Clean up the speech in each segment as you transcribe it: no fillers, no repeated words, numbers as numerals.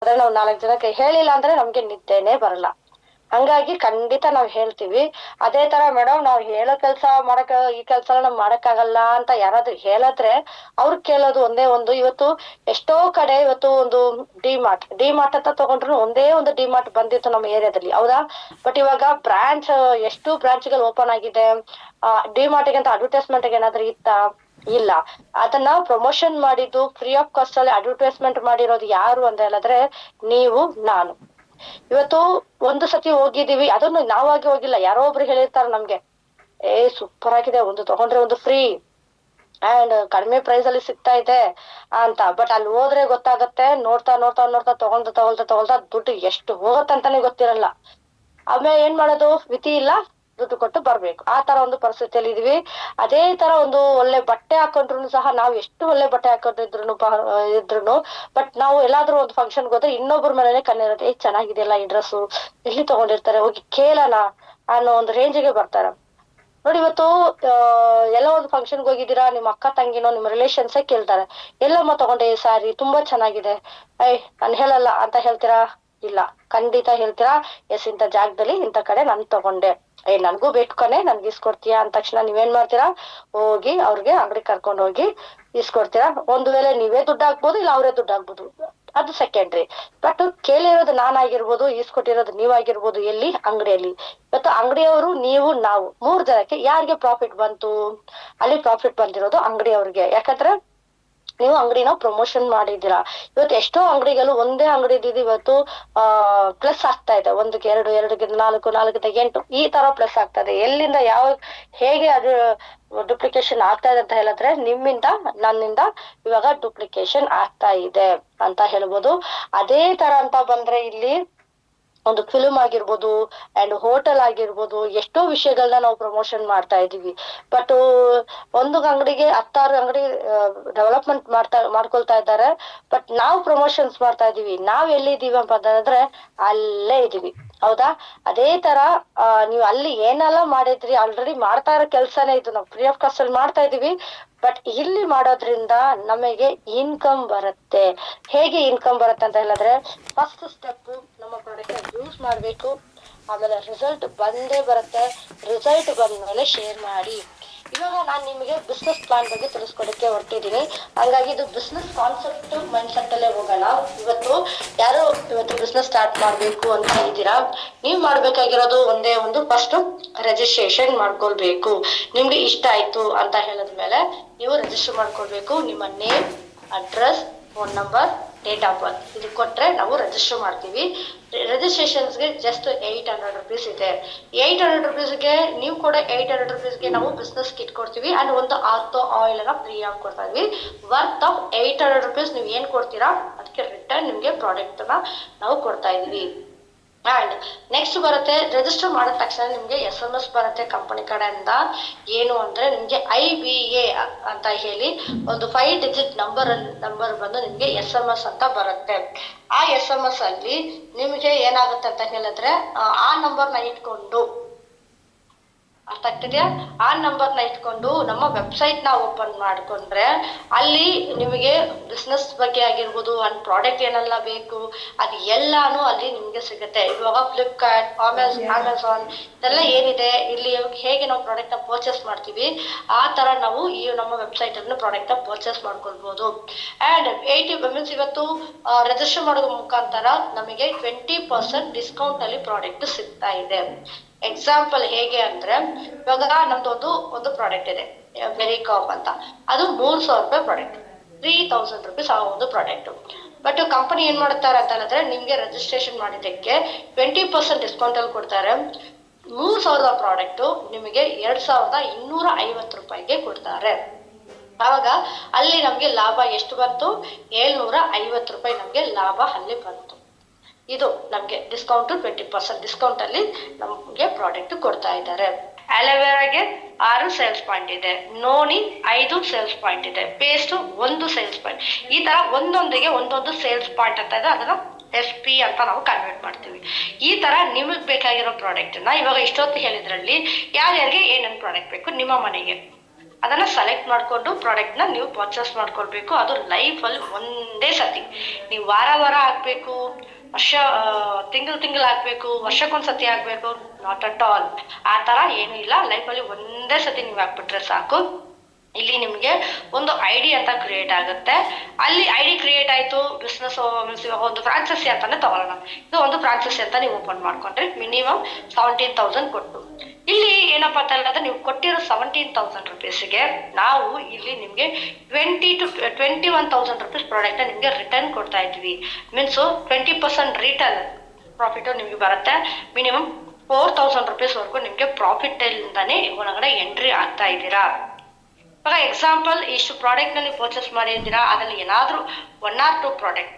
ಆದ್ರೆ ನಾವು 4 ಜನಕ್ಕೆ ಹೇಳಿಲ್ಲ ಅಂದ್ರೆ ನಮ್ಗೆ ನಿದ್ದೆನೆ ಬರಲ್ಲ. ಹಂಗಾಗಿ ಖಂಡಿತ ನಾವ್ ಹೇಳ್ತೀವಿ. ಅದೇ ತರ ಮೇಡಮ್ ನಾವ್ ಹೇಳೋ ಕೆಲ್ಸ ಮಾಡಕ್ ಈ ಕೆಲ್ಸ ನಮ್ ಮಾಡಕ್ಕಾಗಲ್ಲ ಅಂತ ಯಾರಾದ್ರೂ ಹೇಳಿದ್ರೆ ಅವ್ರು ಕೇಳೋದು ಒಂದೇ ಒಂದು, ಇವತ್ತು ಎಷ್ಟೋ ಕಡೆ ಇವತ್ತು ಒಂದು ಡಿಮಾರ್ಟ್ ಅಂತ ತಗೊಂಡ್ರು ಒಂದೇ ಒಂದು ಡಿಮಾರ್ಟ್ ಬಂದಿತ್ತು ನಮ್ಮ ಏರಿಯಾದಲ್ಲಿ, ಹೌದಾ? ಬಟ್ ಇವಾಗ ಎಷ್ಟು ಬ್ರಾಂಚ್ಗಳು ಓಪನ್ ಆಗಿದೆ. ಡಿಮಾರ್ಟ್ಗೆ ಅಂತ ಅಡ್ವರ್ಟೈಸ್ಮೆಂಟ್ ಏನಾದ್ರೂ ಇತ್ತಾ? ಇಲ್ಲ. ಅದನ್ನ ಪ್ರಮೋಷನ್ ಮಾಡಿದ್ದು ಫ್ರೀ ಆಫ್ ಕಾಸ್ಟ್ ಅಲ್ಲಿ ಅಡ್ವರ್ಟೈಸ್ಮೆಂಟ್ ಮಾಡಿರೋದು ಯಾರು ಅಂತ ಹೇಳಿದ್ರೆ ನೀವು, ನಾನು. ಇವತ್ತು ಒಂದು ಸತಿ ಹೋಗಿದೀವಿ, ಅದನ್ನು ನಾವಾಗಿ ಹೋಗಿಲ್ಲ, ಯಾರೋ ಒಬ್ರು ಹೇಳಿರ್ತಾರ ನಮ್ಗೆ, ಸೂಪರ್ ಆಗಿದೆ, ಒಂದು ತಗೊಂಡ್ರೆ ಒಂದು ಫ್ರೀ ಅಂಡ್ ಕಡಿಮೆ ಪ್ರೈಸ್ ಅಲ್ಲಿ ಸಿಗ್ತಾ ಇದೆ ಅಂತ. ಬಟ್ ಅಲ್ಲಿ ಹೋದ್ರೆ ಗೊತ್ತಾಗತ್ತೆ, ನೋಡ್ತಾ ನೋಡ್ತಾ ನೋಡ್ತಾ ತಗೊಳ್ತಾ ದುಡ್ಡು ಎಷ್ಟು ಹೋಗತ್ತಂತಾನೆ ಗೊತ್ತಿರಲ್ಲ. ಆಮೇಲೆ ಏನ್ ಮಾಡೋದು, ವಿಧಿ ಇಲ್ಲ, ದುಡ್ಡು ಕೊಟ್ಟು ಬರ್ಬೇಕು, ಆ ತರ ಒಂದು ಪರಿಸ್ಥಿತಿಯಲ್ಲಿ ಇದೀವಿ. ಅದೇ ತರ ಒಂದು ಒಳ್ಳೆ ಬಟ್ಟೆ ಹಾಕೊಂಡ್ರು ಸಹ, ನಾವು ಎಷ್ಟು ಒಳ್ಳೆ ಬಟ್ಟೆ ಇದ್ರು ಬಟ್ ನಾವು ಎಲ್ಲಾದ್ರೂ ಒಂದು ಫಂಕ್ಷನ್ ಹೋದ್ರೆ ಇನ್ನೊಬ್ರ ಮನೇನೆ ಕಣ್ಣಿರುತ್ತೆ, ಚೆನ್ನಾಗಿದೆಯಲ್ಲ ಈ ಡ್ರೆಸ್ಸು, ಎಲ್ಲಿ ತಗೊಂಡಿರ್ತಾರೆ, ಹೋಗಿ ಕೇಳೋಣ ಅನ್ನೋ ಒಂದು ರೇಂಜಿಗೆ ಬರ್ತಾರ. ನೋಡಿ ಇವತ್ತು ಎಲ್ಲ ಒಂದು ಫಂಕ್ಷನ್ಗೆ ಹೋಗಿದ್ದೀರಾ, ನಿಮ್ಮ ಅಕ್ಕ ತಂಗಿನೋ ನಿಮ್ಮ ರಿಲೇಷನ್ಸೇ ಕೇಳ್ತಾರೆ, ಎಲ್ಲಮ್ಮ ತಗೊಂಡೆ ಈ ಸ್ಯಾರಿ, ತುಂಬಾ ಚೆನ್ನಾಗಿದೆ, ನಾನ್ ಹೇಳಲ್ಲ ಅಂತ ಹೇಳ್ತೀರಾ? ಇಲ್ಲ, ಖಂಡಿತ ಹೇಳ್ತೀರಾ, ಎಸ್ ಇಂಥ ಜಾಗದಲ್ಲಿ ಇಂಥ ಕಡೆ ನಾನ್ ತಗೊಂಡೆ, ನನ್ಗೂ ಬೇಕು ಕಣೆ, ನನ್ಗೆ ಇಸ್ಕೊಡ್ತೀಯಾ ಅಂದ ತಕ್ಷಣ ನೀವೇನ್ ಮಾಡ್ತೀರಾ? ಹೋಗಿ ಅವ್ರಿಗೆ ಅಂಗಡಿ ಕರ್ಕೊಂಡು ಹೋಗಿ ಇಸ್ಕೊಡ್ತೀರಾ. ಒಂದು ವೇಳೆ ನೀವೇ ದುಡ್ಡು ಹಾಕ್ಬೋದು, ಇಲ್ಲ ಅವರೇ ದುಡ್ಡು ಹಾಕ್ಬೋದು, ಅದು ಸೆಕೆಂಡ್ರಿ. ಬಟ್ ಕೇಳಿರೋದು ನಾನಾಗಿರ್ಬೋದು, ಈಸ್ಕೊಟ್ಟಿರೋದು ನೀವಾಗಿರ್ಬೋದು, ಎಲ್ಲಿ? ಅಂಗಡಿಯಲ್ಲಿ. ಇವತ್ತು ಅಂಗಡಿಯವರು ನೀವು ನಾವು 3 ಜನಕ್ಕೆ ಯಾರಿಗೆ ಪ್ರಾಫಿಟ್ ಬಂತು? ಅಲ್ಲಿ ಪ್ರಾಫಿಟ್ ಬಂದಿರೋದು ಅಂಗಡಿಯವ್ರಿಗೆ. ಯಾಕಂದ್ರೆ ನೀವು ಅಂಗಡಿನ ಪ್ರಮೋಷನ್ ಮಾಡಿದ್ದೀರಾ. ಇವತ್ತು ಎಷ್ಟೋ ಅಂಗಡಿಗಳು ಒಂದೇ ಅಂಗಡಿ ಇವತ್ತು ಪ್ಲಸ್ ಆಗ್ತಾ ಇದೆ, 1ಗೆ 2, 2ಗೆ 4, 4ಗೆ 8 ಈ ತರ ಪ್ಲಸ್ ಆಗ್ತಾ ಇದೆ. ಎಲ್ಲಿಂದ ಹೇಗೆ ಅದು ಡುಪ್ಲಿಕೇಶನ್ ಆಗ್ತಾ ಇದೆ ಅಂತ ಹೇಳಿದ್ರೆ ನಿಮ್ಮಿಂದ ನನ್ನಿಂದ ಇವಾಗ ಡುಪ್ಲಿಕೇಶನ್ ಆಗ್ತಾ ಇದೆ ಅಂತ ಹೇಳ್ಬೋದು. ಅದೇ ತರ ಅಂತ ಬಂದ್ರೆ ಇಲ್ಲಿ ಒಂದು ಫಿಲ್ಮ್ ಆಗಿರ್ಬೋದು ಅಂಡ್ ಹೋಟೆಲ್ ಆಗಿರ್ಬೋದು, ಎಷ್ಟೋ ವಿಷಯಗಳನ್ನ ನಾವು ಪ್ರಮೋಷನ್ ಮಾಡ್ತಾ ಇದೀವಿ. ಬಟ್ ಒಂದು ಅಂಗಡಿಗೆ 10 ಅಂಗಡಿ ಡೆವಲಪ್ಮೆಂಟ್ ಮಾಡ್ಕೊಳ್ತಾ ಇದ್ದಾರೆ, ಬಟ್ ನಾವು ಪ್ರಮೋಷನ್ಸ್ ಮಾಡ್ತಾ ಇದೀವಿ. ನಾವ್ ಎಲ್ಲಿದ್ದೀವಿ ಅಂತಂದ್ರೆ ಅಲ್ಲೇ ಇದೀವಿ, ಹೌದಾ? ಅದೇ ತರ ನೀವು ಅಲ್ಲಿ ಏನೆಲ್ಲ ಮಾಡಿದ್ರಿ, ಆಲ್ರೆಡಿ ಮಾಡ್ತಾ ಇರೋ ಕೆಲ್ಸನೇ ಇದು, ನಾವು ಫ್ರೀ ಆಫ್ ಕಾಸ್ಟ್ ಅಲ್ಲಿ ಮಾಡ್ತಾ ಇದೀವಿ. ಬಟ್ ಇಲ್ಲಿ ಮಾಡೋದ್ರಿಂದ ನಮಗೆ ಇನ್ಕಮ್ ಬರುತ್ತೆ. ಹೇಗೆ ಇನ್ಕಮ್ ಬರುತ್ತೆ ಅಂತ ಹೇಳಿದ್ರೆ, ಫಸ್ಟ್ ಸ್ಟೆಪ್ ನಮ್ಮ ಪ್ರಾಡಕ್ಟ್ ಯೂಸ್ ಮಾಡ್ಬೇಕು, ಆಮೇಲೆ ರಿಸಲ್ಟ್ ಬಂದೇ ಬರುತ್ತೆ. ರಿಸಲ್ಟ್ ಬಂದ್ಮೇಲೆ ಶೇರ್ ಮಾಡಿ. ಇವಾಗ ನಾನ್ ನಿಮಗೆ ಬಿಸ್ನೆಸ್ ಪ್ಲಾನ್ ಬಗ್ಗೆ ತಿಳಿಸ್ಕೊಡಕ್ಕೆ ಹೊರಟಿದ್ದೀನಿ. ಹಂಗಾಗಿ ಇದು ಬಿಸ್ನೆಸ್ ಕಾನ್ಸೆಪ್ಟ್ ಮೈಂಡ್ ಸೆಟ್ ಅಲ್ಲೇ ಹೋಗೋಣ. ಇವತ್ತು ಬಿಸ್ನೆಸ್ ಸ್ಟಾರ್ಟ್ ಮಾಡ್ಬೇಕು ಅಂತ ಇದ್ದೀರಾ, ನೀವ್ ಮಾಡ್ಬೇಕಾಗಿರೋದು ಒಂದೇ ಒಂದು, ಫಸ್ಟ್ ರಿಜಿಸ್ಟ್ರೇಷನ್ ಮಾಡ್ಕೊಳ್ಬೇಕು. ನಿಮ್ಗೆ ಇಷ್ಟ ಆಯ್ತು ಅಂತ ಹೇಳಿದ್ಮೇಲೆ ನೀವು ರಿಜಿಸ್ಟರ್ ಮಾಡ್ಕೊಳ್ಬೇಕು. ನಿಮ್ಮ name, address, phone number, date of birth ಇದು ಕೊಟ್ರೆ ನಾವು ರಿಜಿಸ್ಟರ್ ಮಾಡ್ತೀವಿ. ರಿಜಿಸ್ಟ್ರೇಷನ್ಸ್ಗೆ ಜಸ್ಟ್ 800 ರುಪೀಸ್ ಇದೆ. 800 ರುಪೀಸ್ಗೆ ನೀವು ಕೂಡ 800 ರುಪೀಸ್ಗೆ ನಾವು ಬಿಸ್ನೆಸ್ ಕಿಟ್ ಕೊಡ್ತೀವಿ ಅಂಡ್ ಒಂದು ಆರ್ಥೋ ಆಯಿಲ್ ಅನ್ನ ಫ್ರೀ ಆಗಿ ಕೊಡ್ತಾ ಇದ್ವಿ. ವರ್ತ್ ಆಫ್ 800 ರುಪೀಸ್ ನೀವು ಏನ್ ಕೊಡ್ತೀರಾ ಅದಕ್ಕೆ ರಿಟರ್ನ್ ನಿಮ್ಗೆ ಪ್ರಾಡಕ್ಟ್ ನ ನಾವು ಕೊಡ್ತಾ ಇದೀವಿ. ಅಂಡ್ ನೆಕ್ಸ್ಟ್ ಬರುತ್ತೆ, ರಿಜಿಸ್ಟರ್ ಮಾಡಿದ ತಕ್ಷಣ ನಿಮ್ಗೆ SMS ಬರುತ್ತೆ ಕಂಪನಿ ಕಡೆಯಿಂದ. ಏನು ಅಂದ್ರೆ ನಿಮ್ಗೆ IBA ಅಂತ ಹೇಳಿ ಒಂದು 5 ಡಿಜಿಟ್ ನಂಬರ್ ಬಂದು ನಿಮ್ಗೆ SMS ಅಂತ ಬರುತ್ತೆ. ಆ SMS ಅಲ್ಲಿ ನಿಮ್ಗೆ ಏನಾಗುತ್ತೆ ಅಂತ ಹೇಳಿದ್ರೆ, ಆ ನಂಬರ್ನ ಇಟ್ಕೊಂಡು, ಅರ್ಥ ಆಗ್ತಿದ್ಯಾ? ಆ ನಂಬರ್ನ ಇಟ್ಕೊಂಡು ನಮ್ಮ ವೆಬ್ಸೈಟ್ ನ ಓಪನ್ ಮಾಡ್ಕೊಂಡ್ರೆ ಅಲ್ಲಿ ನಿಮಗೆ ಬಿಸ್ನೆಸ್ ಬಗ್ಗೆ ಆಗಿರ್ಬೋದು ಅಂಡ್ ಪ್ರಾಡಕ್ಟ್ ಏನೆಲ್ಲ ಬೇಕು ಅದು ಎಲ್ಲಾನು ಅಲ್ಲಿ ನಿಮ್ಗೆ ಸಿಗುತ್ತೆ. ಇವಾಗ ಫ್ಲಿಪ್ಕಾರ್ಟ್, ಅಮೆಝಾನ್ ಇದೆಲ್ಲ ಏನಿದೆ, ಇಲ್ಲಿ ಹೇಗೆ ನಾವು ಪ್ರಾಡಕ್ಟ್ ನ ಪರ್ಚೇಸ್ ಮಾಡ್ತೀವಿ ಆ ತರ ನಾವು ಈ ನಮ್ಮ ವೆಬ್ಸೈಟ್ ಅನ್ನು ಪ್ರಾಡಕ್ಟ್ ನ ಪರ್ಚೇಸ್ ಮಾಡ್ಕೊಳ್ಬಹುದು. ಅಂಡ್ 80 ಮೀನ್ಸ್ ಇವತ್ತು ರಿಜಿಸ್ಟರ್ ಮಾಡೋದ್ರ ಮುಖಾಂತರ ನಮಗೆ 20% ಡಿಸ್ಕೌಂಟ್ ಅಲ್ಲಿ ಪ್ರಾಡಕ್ಟ್ ಸಿಗ್ತಾ ಇದೆ. ಎಕ್ಸಾಂಪಲ್ ಹೇಗೆ ಅಂದ್ರೆ, ಇವಾಗ ನಮ್ದು ಒಂದು ಪ್ರಾಡಕ್ಟ್ ಇದೆ ಮೆರಿಕಾಪ್ ಅಂತ, ಅದು 3,000 ರೂಪಾಯಿ ಪ್ರಾಡಕ್ಟ್, 3000 ರುಪೀಸ್ ಆ ಒಂದು ಪ್ರಾಡಕ್ಟ್. ಬಟ್ ಕಂಪನಿ ಏನ್ ಮಾಡ್ತಾರೆ ಅಂತ ಹೇಳಿದ್ರೆ, ನಿಮ್ಗೆ ರಿಜಿಸ್ಟ್ರೇಷನ್ ಮಾಡಿದ್ದಕ್ಕೆ 20% ಡಿಸ್ಕೌಂಟ್ ಅಲ್ಲಿ ಕೊಡ್ತಾರೆ. 3,000 ಪ್ರಾಡಕ್ಟ್ ನಿಮಗೆ 2,250 ರೂಪಾಯಿಗೆ ಕೊಡ್ತಾರೆ. ಆವಾಗ ಅಲ್ಲಿ ನಮ್ಗೆ ಲಾಭ ಎಷ್ಟು ಬಂತು? 750 ರೂಪಾಯಿ ನಮ್ಗೆ ಲಾಭ ಅಲ್ಲಿ ಬಂತು. ಇದು ನಮ್ಗೆ ಡಿಸ್ಕೌಂಟ್ 20% ಡಿಸ್ಕೌಂಟ್ ಅಲ್ಲಿ ನಮ್ಗೆ ಪ್ರಾಡಕ್ಟ್ ಕೊಡ್ತಾ ಇದ್ದಾರೆ. ಅಲೋವೆರಾಗೆ 6 ಸೇಲ್ಸ್ ಪಾಯಿಂಟ್ ಇದೆ, ನೋನಿ 5 ಸೇಲ್ಸ್ ಪಾಯಿಂಟ್ ಇದೆ, ಪೇಸ್ಟ್ 1 ಸೇಲ್ಸ್ ಪಾಯಿಂಟ್. ಈ ತರ ಒಂದೊಂದಿಗೆ ಒಂದೊಂದು ಸೇಲ್ಸ್ ಪಾಯಿಂಟ್ ಅಂತ ಇದೆ, ಅದನ್ನ SP ಅಂತ ನಾವು ಕನ್ವರ್ಟ್ ಮಾಡ್ತೀವಿ. ಈ ತರ ನಿಮಗ್ ಬೇಕಾಗಿರೋ ಪ್ರಾಡಕ್ಟ್ ನ ಇವಾಗ ಇಷ್ಟೊತ್ತು ಹೇಳಿದ್ರಲ್ಲಿ ಯಾರ್ಯಾರಿಗೆ ಏನೇನ್ ಪ್ರಾಡಕ್ಟ್ ಬೇಕು ನಿಮ್ಮ ಮನೆಗೆ ಅದನ್ನ ಸೆಲೆಕ್ಟ್ ಮಾಡ್ಕೊಂಡು ಪ್ರಾಡಕ್ಟ್ನ ನೀವು ಪರ್ಚೇಸ್ ಮಾಡ್ಕೊಳ್ಬೇಕು. ಅದು ಲೈಫಲ್ಲಿ ಒಂದೇ ಸತಿ. ನೀವು ವಾರ ವಾರ ಹಾಕ್ಬೇಕು, ವರ್ಷ ತಿಂಗಳು ಹಾಕ್ಬೇಕು, ವರ್ಷಕ್ಕೊಂದ್ಸತಿ ಹಾಕ್ಬೇಕು, ನಾಟ್ ಅಟ್ ಆಲ್. ಆ ತರ ಏನು ಇಲ್ಲ. ಲೈಫಲ್ಲಿ ಒಂದೇ ಸತಿ ನೀವು ಹಾಕ್ಬಿಟ್ರೆ ಸಾಕು. ಇಲ್ಲಿ ನಿಮ್ಗೆ ಒಂದು ಐಡಿ ಅಂತ ಕ್ರಿಯೇಟ್ ಆಗುತ್ತೆ. ಅಲ್ಲಿ ಐಡಿ ಕ್ರಿಯೇಟ್ ಆಯ್ತು, ಬಿಸ್ನೆಸ್ ಮೀನ್ಸ್ ಇವಾಗ ಒಂದು ಫ್ರಾಂಚೈಸಿ ಅಂತಾನೆ ತಗೊಳ್ಳೋಣ. ಇದು ಒಂದು ಫ್ರಾಂಚೈಸಿ ಅಂತ ನೀವು ಓಪನ್ ಮಾಡ್ಕೊಂಡ್ರೆ ಮಿನಿಮಮ್ 17,000 ಕೊಟ್ಟು, ಇಲ್ಲಿ ಏನಪ್ಪಾ ಅಂತ ಹೇಳಿದ್ರೆ ನೀವು ಕೊಟ್ಟಿರೋ 17,000 ರುಪೀಸ್ಗೆ ನಾವು ಇಲ್ಲಿ ನಿಮ್ಗೆ 21,000 ರುಪೀಸ್ ಪ್ರಾಡಕ್ಟ್ ನಿಮ್ಗೆ ರಿಟರ್ನ್ ಕೊಡ್ತಾ ಇದ್ವಿ. ಮೀನ್ಸ್ 20% ರಿಟರ್ನ್ ಪ್ರಾಫಿಟ್ ನಿಮ್ಗೆ ಬರುತ್ತೆ. ಮಿನಿಮಮ್ 4,000 ರುಪೀಸ್ ವರ್ಗು ನಿಮ್ಗೆ ಪ್ರಾಫಿಟ್ ಇಂದಾನೆ ಒಳಗಡೆ ಎಂಟ್ರಿ ಆಗ್ತಾ ಇದ್ದೀರಾ. ಇವಾಗ ಎಕ್ಸಾಂಪಲ್, ಇಷ್ಟು ಪ್ರಾಡಕ್ಟ್ ನಲ್ಲಿ ಪರ್ಚೇಸ್ ಮಾಡಿದ್ದೀರಾ, ಅದ್ರಲ್ಲಿ ಏನಾದ್ರೂ 1 or 2 ಪ್ರಾಡಕ್ಟ್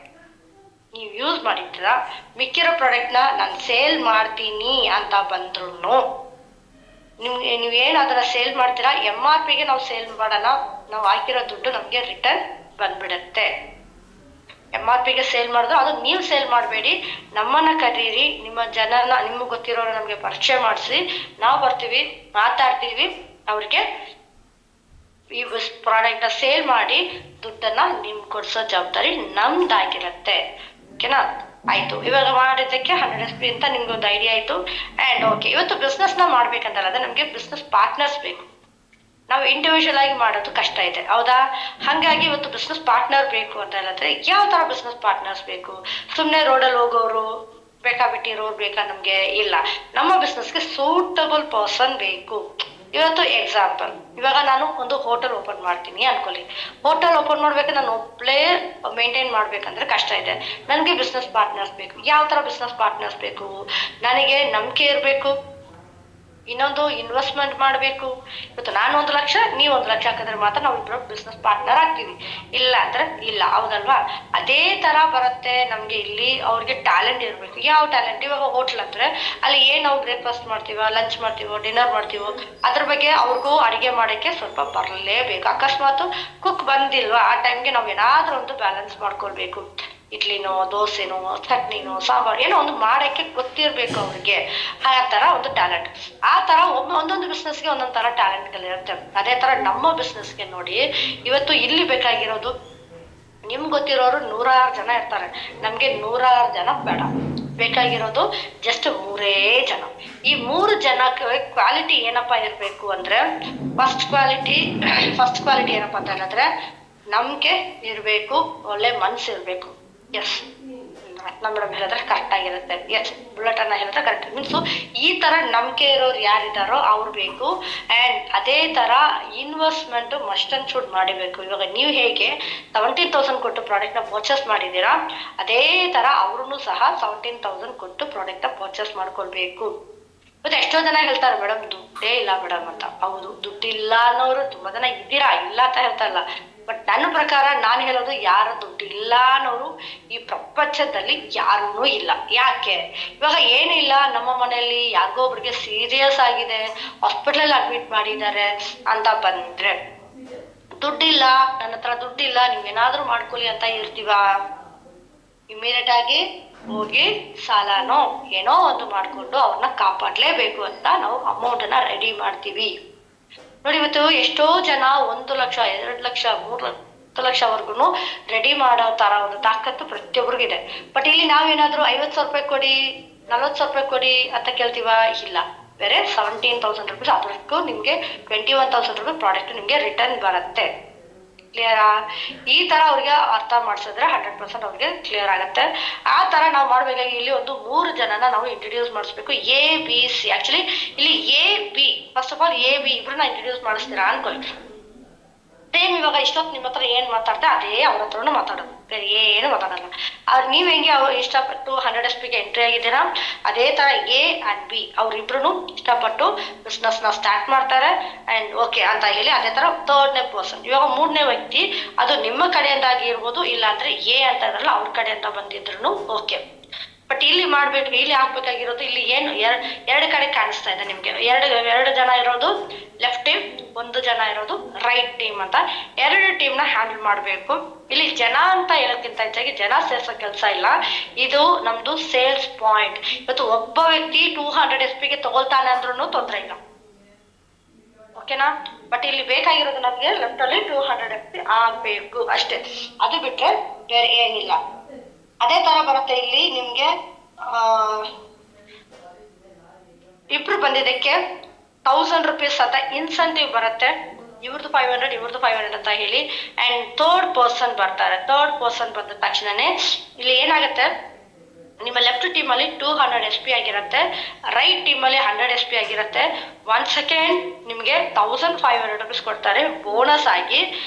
ನೀವು ಯೂಸ್ ಮಾಡಿರ್ತೀರಾ, ಮಿಕ್ಕಿರೋ ಪ್ರಾಡಕ್ಟ್ನ ನಾನು ಸೇಲ್ ಮಾಡ್ತೀನಿ ಅಂತ ಬಂದ್ರು ನೀವೇನು ಅದನ್ನ ಸೇಲ್ ಮಾಡ್ತೀರಾ, MRP ಗೆ ನಾವು ಸೇಲ್ ಮಾಡೋಣ, ನಾವು ಹಾಕಿರೋ ದುಡ್ಡು ನಮ್ಗೆ ರಿಟರ್ನ್ ಬಂದ್ಬಿಡತ್ತೆ. MRP ಗೆ ಸೇಲ್ ಮಾಡಿದ್ರು ಅದು ನೀವು ಸೇಲ್ ಮಾಡಬೇಡಿ, ನಮ್ಮನ್ನ ಕರೀರಿ, ನಿಮ್ಮ ಜನನ ನಿಮ್ಗೆ ಗೊತ್ತಿರೋರು ನಮ್ಗೆ ಪರಿಚಯ ಮಾಡಿಸಿ, ನಾವು ಬರ್ತೀವಿ, ಮಾತಾಡ್ತೀವಿ, ಅವ್ರಿಗೆ ಈ ಪ್ರಾಡಕ್ಟ್ ಸೇಲ್ ಮಾಡಿ ದುಡ್ಡನ್ನ ನಿಮ್ಗೆ ಕೊಡ್ಸೋ ಜವಾಬ್ದಾರಿ ನಮ್ದಾಗಿರತ್ತೆ. ಓಕೆನಾ? ಆಯ್ತು. ಇವಾಗ ಮಾಡಿದ್ದಕ್ಕೆ 100 SP ಅಂತ ನಿಮ್ಗೆ ಒಂದು ಐಡಿಯಾ ಆಯ್ತು. ಅಂಡ್ ಓಕೆ, ಇವತ್ತು ಬಿಸ್ನೆಸ್ ನ ಮಾಡ್ಬೇಕಂತಲ್ಲ, ನಮ್ಗೆ ಬಿಸ್ನೆಸ್ ಪಾರ್ಟ್ನರ್ಸ್ ಬೇಕು. ನಾವು ಇಂಡಿವಿಜುವಲ್ ಆಗಿ ಮಾಡೋದು ಕಷ್ಟ ಇದೆ, ಹೌದಾ? ಹಾಗಾಗಿ ಇವತ್ತು ಬಿಸ್ನೆಸ್ ಪಾರ್ಟ್ನರ್ ಬೇಕು ಅಂತ ಹೇಳಿದ್ರೆ ಯಾವ ತರ ಬಿಸ್ನೆಸ್ ಪಾರ್ಟ್ನರ್ಸ್ ಬೇಕು? ಸುಮ್ನೆ ರೋಡಲ್ಲಿ ಹೋಗೋರು ಬೇಕಾಬಿಟ್ಟಿರೋರು ಬೇಕಾ ನಮ್ಗೆ? ಇಲ್ಲ, ನಮ್ಮ ಬಿಸ್ನೆಸ್ಗೆ ಸೂಟಬಲ್ ಪರ್ಸನ್ ಬೇಕು. ಇವತ್ತು ಎಕ್ಸಾಂಪಲ್, ಇವಾಗ ನಾನು ಒಂದು ಹೋಟೆಲ್ ಓಪನ್ ಮಾಡ್ತೀನಿ ಅನ್ಕೊಳ್ಳಿ. ಹೋಟೆಲ್ ಓಪನ್ ಮಾಡ್ಬೇಕು, ನಾನು ಒಬ್ಳೇ ಮೇಂಟೈನ್ ಮಾಡ್ಬೇಕಂದ್ರೆ ಕಷ್ಟ ಇದೆ. ನನಗೆ ಬಿಸ್ನೆಸ್ ಪಾರ್ಟ್ನರ್ಸ್ ಬೇಕು. ಯಾವ ತರ ಬಿಸ್ನೆಸ್ ಪಾರ್ಟ್ನರ್ಸ್ ಬೇಕು? ನನಗೆ ನಂಬಿಕೆ ಇರಬೇಕು, ಇನ್ನೊಂದು ಇನ್ವೆಸ್ಟ್ಮೆಂಟ್ ಮಾಡಬೇಕು. ಇವತ್ತು ನಾನು 1 ಲಕ್ಷ, ನೀವು 1 ಲಕ್ಷ ಹಾಕಿದ್ರೆ ಮಾತ್ರ ನಾವು ಇಬ್ಬರು ಬಿಸ್ನೆಸ್ ಪಾರ್ಟ್ನರ್ ಆಗ್ತೀವಿ, ಇಲ್ಲ ಅಂದ್ರೆ ಇಲ್ಲ, ಹೌದಲ್ವಾ? ಅದೇ ತರ ಬರುತ್ತೆ ನಮ್ಗೆ ಇಲ್ಲಿ. ಅವ್ರಿಗೆ ಟ್ಯಾಲೆಂಟ್ ಇರಬೇಕು. ಯಾವ ಟ್ಯಾಲೆಂಟ್? ಇವಾಗ ಹೋಟ್ಲ್ ಅಂದ್ರೆ ಅಲ್ಲಿ ಏನ್ ನಾವು ಬ್ರೇಕ್ಫಾಸ್ಟ್ ಮಾಡ್ತೀವ, ಲಂಚ್ ಮಾಡ್ತೀವೋ, ಡಿನ್ನರ್ ಮಾಡ್ತೀವೋ, ಅದ್ರ ಬಗ್ಗೆ ಅವ್ರಿಗೂ ಅಡಿಗೆ ಮಾಡಕ್ಕೆ ಸ್ವಲ್ಪ ಬರಲೇಬೇಕು. ಅಕಸ್ಮಾತ್ ಕುಕ್ ಬಂದಿಲ್ವಾ, ಆ ಟೈಮ್ಗೆ ನಾವು ಏನಾದ್ರೂ ಒಂದು ಬ್ಯಾಲೆನ್ಸ್ ಮಾಡ್ಕೊಳ್ಬೇಕು. ಇಡ್ಲಿನೋ, ದೋಸೆನೋ, ಚಟ್ನಿನೋ, ಸಾಂಬಾರ್ ಏನೋ ಒಂದು ಮಾಡಕ್ಕೆ ಗೊತ್ತಿರ್ಬೇಕು ಅವ್ರಿಗೆ. ಆ ತರ ಒಂದು ಟ್ಯಾಲೆಂಟ್. ಆ ತರ ಒಂದೊಂದು ಬಿಸ್ನೆಸ್ಗೆ ಒಂದೊಂದ್ ತರ ಟ್ಯಾಲೆಂಟ್ಗಳಿರುತ್ತೆ. ಅದೇ ತರ ನಮ್ಮ ಬಿಸ್ನೆಸ್ಗೆ ನೋಡಿ, ಇವತ್ತು ಇಲ್ಲಿ ಬೇಕಾಗಿರೋದು, ನಿಮ್ಗೆ ಗೊತ್ತಿರೋರು 100 ಜನ ಇರ್ತಾರೆ, ನಮ್ಗೆ 100 ಜನ ಬೇಡ. ಬೇಕಾಗಿರೋದು ಜಸ್ಟ್ 3 ಜನ. ಈ 3 ಜನಕ್ಕೆ ಕ್ವಾಲಿಟಿ ಏನಪ್ಪಾ ಇರ್ಬೇಕು ಅಂದ್ರೆ, ಫಸ್ಟ್ ಕ್ವಾಲಿಟಿ ಏನಪ್ಪಾ ಅಂತ ಹೇಳಿದ್ರೆ ನಮ್ಗೆ ಇರ್ಬೇಕು, ಒಳ್ಳೆ ಮನ್ಸು ಇರ್ಬೇಕು. ಎಸ್, ಮೇಡಮ್ ಹೇಳಿದ್ರೆ ಕರೆಕ್ಟ್ ಆಗಿರುತ್ತೆ. ಎಸ್, ಬುಲೆಟ್ ಅನ್ನ ಹೇಳಿದ್ರೆ ಕರೆಕ್ಟ್. ಮೀನ್ಸ್ ಈ ತರ ನಂಬಿಕೆ ಇರೋರು ಯಾರಿದಾರೋ ಅವ್ರು ಬೇಕು. ಅಂಡ್ ಅದೇ ತರ ಇನ್ವೆಸ್ಟ್ಮೆಂಟ್ ಮಸ್ಟ್ ಅಂಡ್ ಶುಡ್ ಮಾಡಿಬೇಕು. ಇವಾಗ ನೀವು ಹೇಗೆ 17,000 ಕೊಟ್ಟು ಪ್ರಾಡಕ್ಟ್ ನ ಪರ್ಚೇಸ್ ಮಾಡಿದೀರಾ, ಅದೇ ತರ ಅವ್ರೂ ಸಹ 17,000 ಕೊಟ್ಟು ಪ್ರಾಡಕ್ಟ್ ನ ಪರ್ಚೇಸ್ ಮಾಡ್ಕೊಳ್ಬೇಕು. ಮತ್ತೆ ಎಷ್ಟೋ ಜನ ಹೇಳ್ತಾರೆ, ಮೇಡಮ್ ದುಡ್ಡೇ ಇಲ್ಲ ಮೇಡಮ್ ಅಂತ. ಹೌದು, ದುಡ್ಡಿಲ್ಲ ಅನ್ನೋರು ತುಂಬಾ ಜನ ಇದ್ದೀರಾ, ಇಲ್ಲ ಅಂತ ಹೇಳ್ತಾರಲ್ಲ. ಬಟ್ ನನ್ನ ಪ್ರಕಾರ ನಾನು ಹೇಳೋದು, ಯಾರ ದುಡ್ಡು ಇಲ್ಲ ಅನ್ನೋರು ಈ ಪ್ರಪಂಚದಲ್ಲಿ ಯಾರೂ ಇಲ್ಲ. ಯಾಕೆ? ಇವಾಗ ಏನಿಲ್ಲ, ನಮ್ಮ ಮನೆಯಲ್ಲಿ ಯಾರಿಗೋ ಒಬ್ರಿಗೆ ಸೀರಿಯಸ್ ಆಗಿದೆ, ಹಾಸ್ಪಿಟಲ್ ಅಡ್ಮಿಟ್ ಮಾಡಿದ್ದಾರೆ ಅಂತ ಬಂದ್ರೆ, ದುಡ್ಡಿಲ್ಲ, ನನ್ನ ಹತ್ರ ದುಡ್ಡಿಲ್ಲ, ನೀವೇನಾದ್ರೂ ಮಾಡ್ಕೊಳ್ಳಿ ಅಂತ ಇರ್ತೀವ? ಇಮಿಡಿಯೇಟ್ ಆಗಿ ಹೋಗಿ ಸಾಲನೋ ಏನೋ ಒಂದು ಮಾಡ್ಕೊಂಡು ಅವ್ರನ್ನ ಕಾಪಾಡ್ಲೇಬೇಕು ಅಂತ ನಾವು ಅಮೌಂಟ್ ಅನ್ನ ರೆಡಿ ಮಾಡ್ತೀವಿ. ನೋಡಿ, ಇವತ್ತು ಎಷ್ಟೋ ಜನ 1 ಲಕ್ಷ, 2 ಲಕ್ಷ, 3 ಲಕ್ಷವರೆಗೂ ರೆಡಿ ಮಾಡೋ ತರ ಒಂದು ತಾಕತ್ತು ಪ್ರತಿಯೊಬ್ಬರಿಗಿದೆ. ಬಟ್ ಇಲ್ಲಿ ನಾವೇನಾದ್ರೂ 50,000 ರೂಪಾಯಿ ಕೊಡಿ, 40,000 ರೂಪಾಯಿ ಕೊಡಿ ಅಂತ ಕೇಳ್ತೀವ? ಇಲ್ಲ. ಬೇರೆ 17,000 ರುಪೀಸ್, ಅದಕ್ಕೂ ನಿಮ್ಗೆ 21,000 ರೂಪಾಯಿ ಪ್ರಾಡಕ್ಟ್ ನಿಮ್ಗೆ ರಿಟರ್ನ್ ಬರುತ್ತೆ. ಕ್ಲಿಯರಾ? ಈ ತರ ಅವ್ರಿಗೆ ಅರ್ಥ ಮಾಡಿಸಿದ್ರೆ 100% ಅವ್ರಿಗೆ ಕ್ಲಿಯರ್ ಆಗುತ್ತೆ. ಆ ತರ ನಾವು ಮಾಡ್ಬೇಕಾಗಿ ಇಲ್ಲಿ ಒಂದು 3 ಜನನ ನಾವು ಇಂಟ್ರೊಡ್ಯೂಸ್ ಮಾಡಿಸ್ಬೇಕು. ABC. ಆಕ್ಚುಲಿ ಇಲ್ಲಿ AB, first of all AB ಇಬ್ರನ್ನ ಇಂಟ್ರೊಡ್ಯೂಸ್ ಮಾಡಿಸ್ತೀರಾ ಅನ್ಕೊಳ್ಳಿ. ಸೇಮ್ ಇವಾಗ ಇಷ್ಟೊತ್ತು ನಿಮ್ಮ ಹತ್ರ ಏನ್ ಮಾತಾಡ್ತಾ ಅದೇ ಅವ್ರ ಹತ್ರನು ಮಾತಾಡೋದು, ಬೇರೆ ಏನು ಮಾತಾಡಲ್ಲ. ನೀವ್ ಹೆಂಗೆ ಅವ್ರು ಇಷ್ಟಪಟ್ಟು 100 SP ಗೆ ಎಂಟ್ರಿ ಆಗಿದ್ದೀರಾ, ಅದೇ ತರ A and B ಅವ್ರಿಬ್ರು ಇಷ್ಟಪಟ್ಟು ಬಿಸ್ನೆಸ್ ನ ಸ್ಟಾರ್ಟ್ ಮಾಡ್ತಾರೆ. ಅಂಡ್ ಓಕೆ ಅಂತ ಹೇಳಿ ಅದೇ ತರ 3rd ಪರ್ಸನ್, ಇವಾಗ 3ನೇ ವ್ಯಕ್ತಿ, ಅದು ನಿಮ್ಮ ಕಡೆಯಿಂದ ಆಗಿರ್ಬೋದು, ಇಲ್ಲ ಅಂದ್ರೆ A ಅಂತ ಇದ್ರಲ್ಲ ಅವ್ರ ಕಡೆಯಿಂದ ಬಂದಿದ್ರು ಓಕೆ. ಬಟ್ ಇಲ್ಲಿ ಮಾಡ್ಬೇಕು, ಇಲ್ಲಿ ಹಾಕ್ಬೇಕಾಗಿರೋದು, ಇಲ್ಲಿ ಏನು ಎರಡು ಕಡೆ ಕಾಣಿಸ್ತಾ ಇದೆ ನಿಮ್ಗೆ. ಎರಡು ಜನ ಇರೋದು ಲೆಫ್ಟ್ ಟೀಮ್, 1 ಜನ ಇರೋದು ರೈಟ್ ಟೀಮ್ ಅಂತ 2 ಟೀಮ್ ನ ಹ್ಯಾಂಡಲ್ ಮಾಡ್ಬೇಕು. ಇಲ್ಲಿ ಜನ ಅಂತ ಹೇಳೋಕ್ಕಿಂತ ಹೆಚ್ಚಾಗಿ ಜನ ಸೇರ್ಸೋ ಕೆಲಸ ಇಲ್ಲ, ಇದು ನಮ್ದು ಸೇಲ್ಸ್ ಪಾಯಿಂಟ್. ಇವತ್ತು ಒಬ್ಬ ವ್ಯಕ್ತಿ 200 SP ಗೆ ತಗೊಳ್ತಾನೆ ಅಂದ್ರೂ ತೊಂದ್ರೆ ಇಲ್ಲ. ಓಕೆನಾ. ಬಟ್ ಇಲ್ಲಿ ಬೇಕಾಗಿರೋದು ನಮಗೆ ಲೆಫ್ಟಲ್ಲಿ 200 FP ಆಗ್ಬೇಕು ಅಷ್ಟೇ, ಅದು ಬಿಟ್ರೆ ಬೇರೆ ಏನಿಲ್ಲ. ಅದೇ ತರ ಬರುತ್ತೆ ಇಲ್ಲಿ ನಿಮ್ಗೆ ಇಬ್ರು ಬಂದಿದ್ದಕ್ಕೆ 1000 rupees ಅಂತ ಇನ್ಸೆಂಟಿವ್ ಬರುತ್ತೆ. ಇವ್ರದ್ದು 500 ಇವ್ರದ್ದು 500 ಅಂತ ಹೇಳಿ. ಅಂಡ್ ಥರ್ಡ್ ಪರ್ಸನ್ ಬರ್ತಾರೆ. ಥರ್ಡ್ ಪರ್ಸನ್ ಬಂದ ತಕ್ಷಣನೇ ಇಲ್ಲಿ ಏನಾಗುತ್ತೆ, ನಿಮ್ಮ ಲೆಫ್ಟ್ ಟೀಮ್ ಅಲ್ಲಿ 200 SP ಆಗಿರುತ್ತೆ, ರೈಟ್ ಟೀಮ್ ಅಲ್ಲಿ 100 SP ಆಗಿರುತ್ತೆ. 1 ಸೆಕೆಂಡ್ ನಿಮ್ಗೆ 1500 rupees ಕೊಡ್ತಾರೆ ಬೋನಸ್ ಆಗಿ.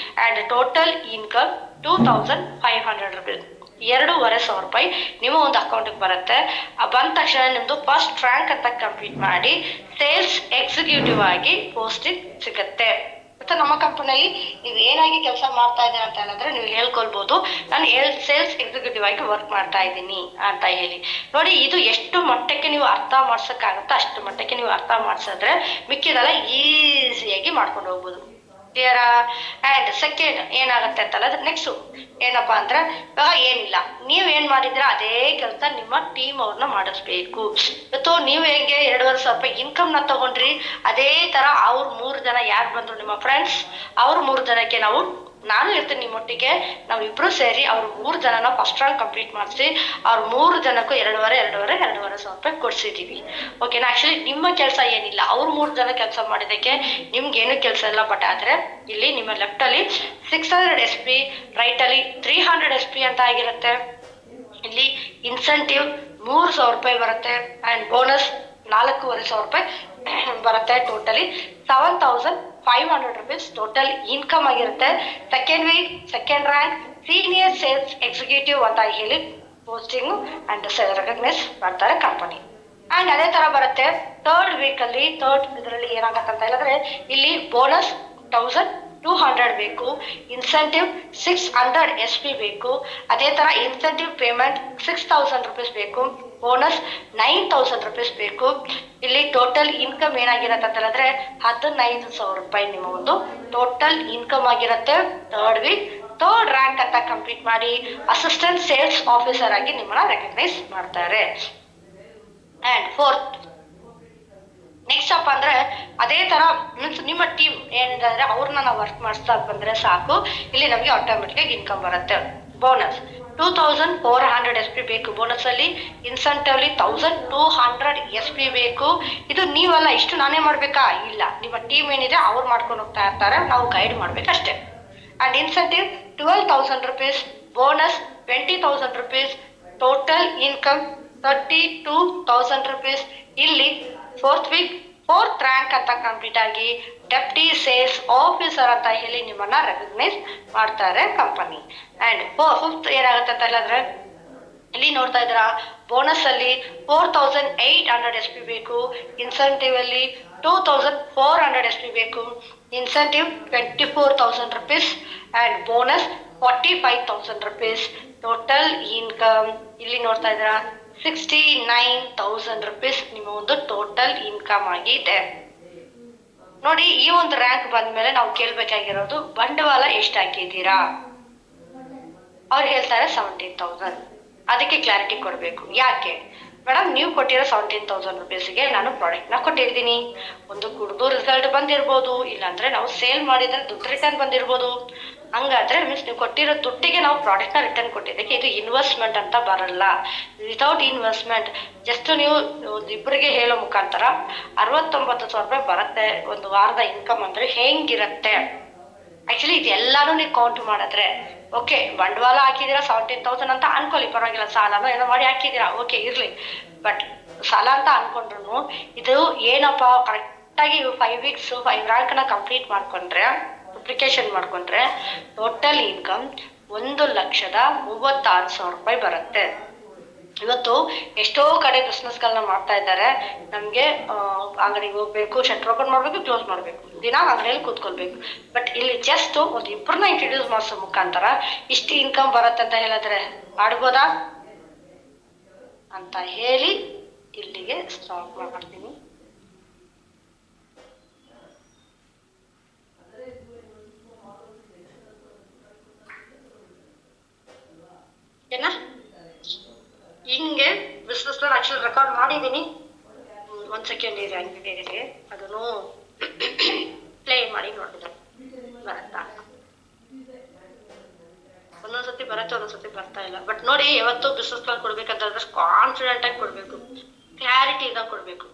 ಅಂಡ್ ಟೋಟಲ್ ಇನ್ಕಮ್ 2500 rupees, 2500 ರೂಪಾಯಿ ನಿಮ್ಮ ಒಂದು ಅಕೌಂಟ್ಗೆ ಬರುತ್ತೆ. ಬಂದ ತಕ್ಷಣ ನಿಮ್ದು ಫಸ್ಟ್ ರ್ಯಾಂಕ್ ಅಂತ ಕಂಪ್ಲೀಟ್ ಮಾಡಿ ಸೇಲ್ಸ್ ಎಕ್ಸಿಕ್ಯೂಟಿವ್ ಆಗಿ ಪೋಸ್ಟಿಂಗ್ ಸಿಗುತ್ತೆ. ಮತ್ತೆ ನಮ್ಮ ಕಂಪನಿಯಲ್ಲಿ ನೀವು ಏನಾಗಿ ಕೆಲಸ ಮಾಡ್ತಾ ಇದ್ದೀರಾ ಅಂತ ಹೇಳಿದ್ರೆ ನೀವು ಹೇಳ್ಕೊಳ್ಬಹುದು, ನಾನು ಸೇಲ್ಸ್ ಎಕ್ಸಿಕ್ಯೂಟಿವ್ ಆಗಿ ವರ್ಕ್ ಮಾಡ್ತಾ ಇದ್ದೀನಿ ಅಂತ ಹೇಳಿ. ನೋಡಿ, ಇದು ಎಷ್ಟು ಮಟ್ಟಕ್ಕೆ ನೀವು ಅರ್ಥ ಮಾಡ್ಸಕ್ಕಾಗತ್ತೋ ಅಷ್ಟು ಮಟ್ಟಕ್ಕೆ ನೀವು ಅರ್ಥ ಮಾಡ್ಸಿದ್ರೆ ಮಿಕ್ಕಿದೆಲ್ಲ ಈಸಿಯಾಗಿ ಮಾಡ್ಕೊಂಡು ಹೋಗ್ಬೋದು. ಕ್ಲಿಯರಾ? ಅಂಡ್ ಸೆಕೆಂಡ್ ಏನಾಗುತ್ತೆ ಅಂತಲ್ಲ, ನೆಕ್ಸ್ಟ್ ಏನಪ್ಪಾ ಅಂದ್ರೆ ಏನಿಲ್ಲ, ನೀವ್ ಏನ್ ಮಾಡಿದ್ರ ಅದೇ ಕೆಲಸ ನಿಮ್ಮ ಟೀಮ್ ಅವ್ರನ್ನ ಮಾಡಿಸ್ಬೇಕು. ಇವತ್ತು ನೀವು ಹೇಗೆ 2,500 ರೂಪಾಯಿ ಇನ್ಕಮ್ ನ ತಗೊಂಡ್ರಿ, ಅದೇ ತರ ಅವ್ರ 3 ಜನ ಯಾರು ಬಂದ್ರು ನಿಮ್ಮ ಫ್ರೆಂಡ್ಸ್, ಅವ್ರ 3 ಜನಕ್ಕೆ ನಾನು ಇರ್ತೀನಿ ನಿಮ್ಮೊಟ್ಟಿಗೆ, ನಾವು ಇಬ್ರು ಸೇರಿ ಅವ್ರ 3 ಜನನ ಫಸ್ಟ್ ರ್ಯಾಂಕ್ ಕಂಪ್ಲೀಟ್ ಮಾಡಿಸಿ ಅವ್ರ 3 ಜನಕ್ಕೂ 2,500 ರೂಪಾಯಿ ಕೊಡ್ಸಿದೀವಿ. ಓಕೆನಾ. ಆಕ್ಚುಲಿ ನಿಮ್ಮ ಕೆಲಸ ಏನಿಲ್ಲ, ಅವ್ರ 3 ಜನ ಕೆಲಸ ಮಾಡಿದಕ್ಕೆ ನಿಮ್ಗೆ ಏನು ಕೆಲಸ ಇಲ್ಲ. ಬಟ್ ಆದ್ರೆ ಇಲ್ಲಿ ನಿಮ್ಮ ಲೆಫ್ಟ್ ಅಲ್ಲಿ 600 SP, ರೈಟ್ ಅಲ್ಲಿ 300 SP ಅಂತ ಆಗಿರುತ್ತೆ. ಇಲ್ಲಿ ಇನ್ಸೆಂಟಿವ್ 3,000 ರೂಪಾಯಿ ಬರುತ್ತೆ. ಅಂಡ್ ಬೋನಸ್ 4,500 ರೂಪಾಯಿ ಬರುತ್ತೆ. ಟೋಟಲಿ 7,500 rupees ಟೋಟಲ್ ಇನ್ಕಮ್ ಆಗಿರುತ್ತೆ. Second week second rank senior sales executive ಅಂತ ಹೇಳಿ ಪೋಸ್ಟಿಂಗ್ ಅಂಡ್ ರೆಕಗ್ನೈಸ್ ಮಾಡ್ತಾರೆ ಕಂಪನಿ. ಅಂಡ್ ಅದೇ ತರ ಬರುತ್ತೆ ಥರ್ಡ್ ವೀಕ್ ಅಲ್ಲಿ. ಥರ್ಡ್ ಇದರಲ್ಲಿ ಏನಾಗತ್ತೆ ಅಂತ ಹೇಳಿದ್ರೆ ಇಲ್ಲಿ ಬೋನಸ್ 1,200 ಬೇಕು, ಇನ್ಸೆಂಟಿವ್ 600 SP ಬೇಕು. ಅದೇ ತರ ಇನ್ಸೆಂಟಿವ್ ಪೇಮೆಂಟ್ 6,000 rupees ಬೇಕು, ಬೋನಸ್ 9,000 rupees ಬೇಕು. ಇಲ್ಲಿ ಟೋಟಲ್ ಇನ್ಕಮ್ ಏನಾಗಿರತ್ತೆ ಅಂತ ಹೇಳಿದ್ರೆ 15,000 ರೂಪಾಯಿ ನಿಮ್ಮ ಒಂದು ಟೋಟಲ್ ಇನ್ಕಮ್ ಆಗಿರುತ್ತೆ. ಥರ್ಡ್ ವೀಕ್ ಥರ್ಡ್ ರ್ಯಾಂಕ್ ಅಂತ ಕಂಪ್ಲೀಟ್ ಮಾಡಿ ಅಸಿಸ್ಟೆಂಟ್ ಸೇಲ್ಸ್ ಆಫೀಸರ್ ಆಗಿ ನಿಮ್ಮನ್ನ ರೆಕಗ್ನೈಸ್ ಮಾಡ್ತಾರೆ. ಅಂಡ್ ಫೋರ್ತ್ ನೆಕ್ಸ್ಟ್ ಅಪ್ ಅಂದ್ರೆ ಅದೇ ತರ ಮೀನ್ಸ್ ನಿಮ್ಮ ಟೀಮ್ ಏನಿದೆ ಅಂದ್ರೆ ಅವ್ರನ್ನ ನಾವು ವರ್ಕ್ ಮಾಡಿಸ್ತಾ ಬಂದ್ರೆ ಸಾಕು, ಇಲ್ಲಿ ನಮಗೆ ಆಟೋಮೆಟಿಕ್ ಆಗಿ ಇನ್ಕಮ್ ಬರುತ್ತೆ. ಬೋನಸ್ 2,400 SP ಬೇಕು ಬೋನಸ್ ಅಲ್ಲಿ, ಇನ್ಸೆಂಟಿವ್ ಅಲ್ಲಿ 1,200 SP ಬೇಕು. ಇದು ನೀವಲ್ಲ, ಇಷ್ಟು ನಾನೇ ಮಾಡ್ಬೇಕಾ? ಇಲ್ಲ, ನಿಮ್ಮ ಟೀಮ್ ಏನಿದೆ ಅವ್ರು ಮಾಡ್ಕೊಂಡು ಹೋಗ್ತಾ ಇರ್ತಾರೆ, ನಾವು ಗೈಡ್ ಮಾಡ್ಬೇಕಷ್ಟೇ. And incentive 12,000 rupees, bonus 20,000 rupees, total income 32,000 rupees. ಇಲ್ಲಿ ಫೋರ್ತ್ ವೀಕ್ ಫೋರ್ತ್ ರ್ಯಾಂಕ್ ಅಂತ ಕಂಪ್ಲೀಟ್ ಆಗಿ ಡೆಪ್ಟಿ ಸೇಲ್ಸ್ ಆಫೀಸರ್ ಅಂತ ಹೇಳಿ ನಿಮ್ಮನ್ನ ರೆಕಗ್ನೈಸ್ ಮಾಡ್ತಾರೆ ಕಂಪನಿ. ಅಂಡ್ ಫಿಫ್ತ್ ಏನಾಗುತ್ತೆ ಅಂತ ಹೇಳಿದ್ರೆ ಇಲ್ಲಿ ನೋಡ್ತಾ ಇದ್ರ ಬೋನಸ್ ಅಲ್ಲಿ 4,800 SP ಬೇಕು, ಇನ್ಸೆಂಟಿವ್ ಅಲ್ಲಿ 2,400 SP ಬೇಕು, incentive 24,000 rupees and bonus 45,000 rupees. Total income ಇಲ್ಲಿ ನೋಡ್ತಾ ಇದ್ರ 69,000 rupees ನಿಮ್ಮ ಒಂದು ಟೋಟಲ್ ಇನ್ಕಮ್ ಆಗಿದೆ. ನೋಡಿ, ಈ ಒಂದು ರ್ಯಾಂಕ್ ಬಂದ್ಮೇಲೆ ನಾವು ಕೇಳ್ಬೇಕಾಗಿರೋದು ಬಂಡವಾಳ ಎಷ್ಟು ಹಾಕಿದ್ದೀರಾ? ಅವ್ರು ಹೇಳ್ತಾರೆ 17,000. ಅದಕ್ಕೆ ಕ್ಲಾರಿಟಿ ಕೊಡ್ಬೇಕು. ಯಾಕೆ ಮೇಡಮ್ ನೀವು ಕೊಟ್ಟಿರೋ 17,000 rupeesಗೆ ನಾನು ಪ್ರಾಡಕ್ಟ್ ನ ಕೊಟ್ಟಿರ್ತೀನಿ, ಒಂದು ಕುಡ್ದು ರಿಸಲ್ಟ್ ಬಂದಿರ್ಬೋದು, ಇಲ್ಲಾಂದ್ರೆ ನಾವು ಸೇಲ್ ಮಾಡಿದ್ರೆ ದುಡ್ಡು ರಿಟರ್ನ್ ಬಂದಿರ್ಬೋದು. ಹಂಗಾದ್ರೆ ಮೀನ್ಸ್ ನೀವು ಕೊಟ್ಟಿರೋ ದುಡ್ಡಿಗೆ ನಾವು ಪ್ರಾಡಕ್ಟ್ ನ ರಿಟರ್ನ್ ಕೊಟ್ಟಿದ್ದಕ್ಕೆ ಇದು ಇನ್ವೆಸ್ಟ್ಮೆಂಟ್ ಅಂತ ಬರಲ್ಲ. ವಿತೌಟ್ ಇನ್ವೆಸ್ಟ್ಮೆಂಟ್ ಜಸ್ಟ್ ನೀವು ಇಬ್ಬರಿಗೆ ಹೇಳೋ ಮುಖಾಂತರ 69,000 ರೂಪಾಯಿ ಬರುತ್ತೆ ಒಂದು ವಾರದ ಇನ್ಕಮ್ ಅಂದ್ರೆ ಹೆಂಗಿರತ್ತೆ? ಆಕ್ಚುಲಿ ಇದೆಲ್ಲಾನು ನೀವು ಕೌಂಟ್ ಮಾಡಿದ್ರೆ ಓಕೆ, ಬಂಡವಾಳ ಹಾಕಿದೀರಾ 17,000 ಅಂತ ಅನ್ಕೊಳ್ಳಿ, ಪರವಾಗಿಲ್ಲ, ಸಾಲನೋ ಏನೋ ಮಾಡಿ ಹಾಕಿದೀರಾ, ಓಕೆ ಇರ್ಲಿ. ಬಟ್ ಸಾಲ ಅಂತ ಅನ್ಕೊಂಡ್ರು ಇದು ಏನಪ್ಪಾ ಕರೆಕ್ಟ್ ಆಗಿ 5 weeks 5 ರ್ಯಾಂಕ್ ನ ಕಂಪ್ಲೀಟ್ ಮಾಡ್ಕೊಂಡ್ರೆ, ಅಪ್ಲಿಕೇಶನ್ ಮಾಡ್ಕೊಂಡ್ರೆ ಟೋಟಲ್ ಇನ್ಕಮ್ 1,36,000 ರೂಪಾಯಿ ಬರುತ್ತೆ. ಇವತ್ತು ಎಷ್ಟೋ ಕಡೆ ಬಿಸ್ನೆಸ್ ಗಳನ್ನ ಮಾಡ್ತಾ ಇದ್ದಾರೆ. ನಮ್ಗೆ ಅಂಗಡಿಗೆ ಹೋಗ್ಬೇಕು, ಶಟರ್ ಓಪನ್ ಮಾಡ್ಬೇಕು, ಕ್ಲೋಸ್ ಮಾಡ್ಬೇಕು, ದಿನ ಅಂಗಡಿಯಲ್ಲಿ ಕೂತ್ಕೊಳ್ಬೇಕು. ಬಟ್ ಇಲ್ಲಿ ಜಸ್ಟ್ ಒಂದು ಇಬ್ಬರನ್ನ ಇಂಟ್ರೊಡ್ಯೂಸ್ ಮಾಡಿಸೋ ಮುಖಾಂತರ ಇಷ್ಟು ಇನ್ಕಮ್ ಬರುತ್ತೆ ಅಂತ ಹೇಳಿದ್ರೆ ಮಾಡ್ಬೋದಾ ಅಂತ ಹೇಳಿ ಇಲ್ಲಿಗೆ ಸ್ಟಾಪ್ ಮಾಡ್ತೀನಿ. ಏನ ಹಿಂಗೆ ಬಿಸ್ನೆಸ್ ಪ್ಲಾನ್ ಆಕ್ಚುಲಿ ರೆಕಾರ್ಡ್ ಮಾಡಿದ್ದೀನಿ. 1 ಸೆಕೆಂಡ್ ಇದೆ, ಹಂಗೆ ಅದನ್ನು ಪ್ಲೇ ಮಾಡಿ ನೋಡಿದ್ರೆ ಬರುತ್ತಾ. ಒಂದೊಂದ್ಸತಿ ಬರುತ್ತೆ, ಒಂದೊಂದ್ಸತಿ ಬರ್ತಾ ಇಲ್ಲ. ಬಟ್ ನೋಡಿ, ಯಾವತ್ತು ಬಿಸ್ನೆಸ್ ಪ್ಲಾನ್ ಕೊಡ್ಬೇಕಂತಂದ್ರೆ ಕಾನ್ಫಿಡೆಂಟ್ ಆಗಿ ಕೊಡ್ಬೇಕು, ಕ್ಲಾರಿಟಿಯಿಂದ ಕೊಡ್ಬೇಕು.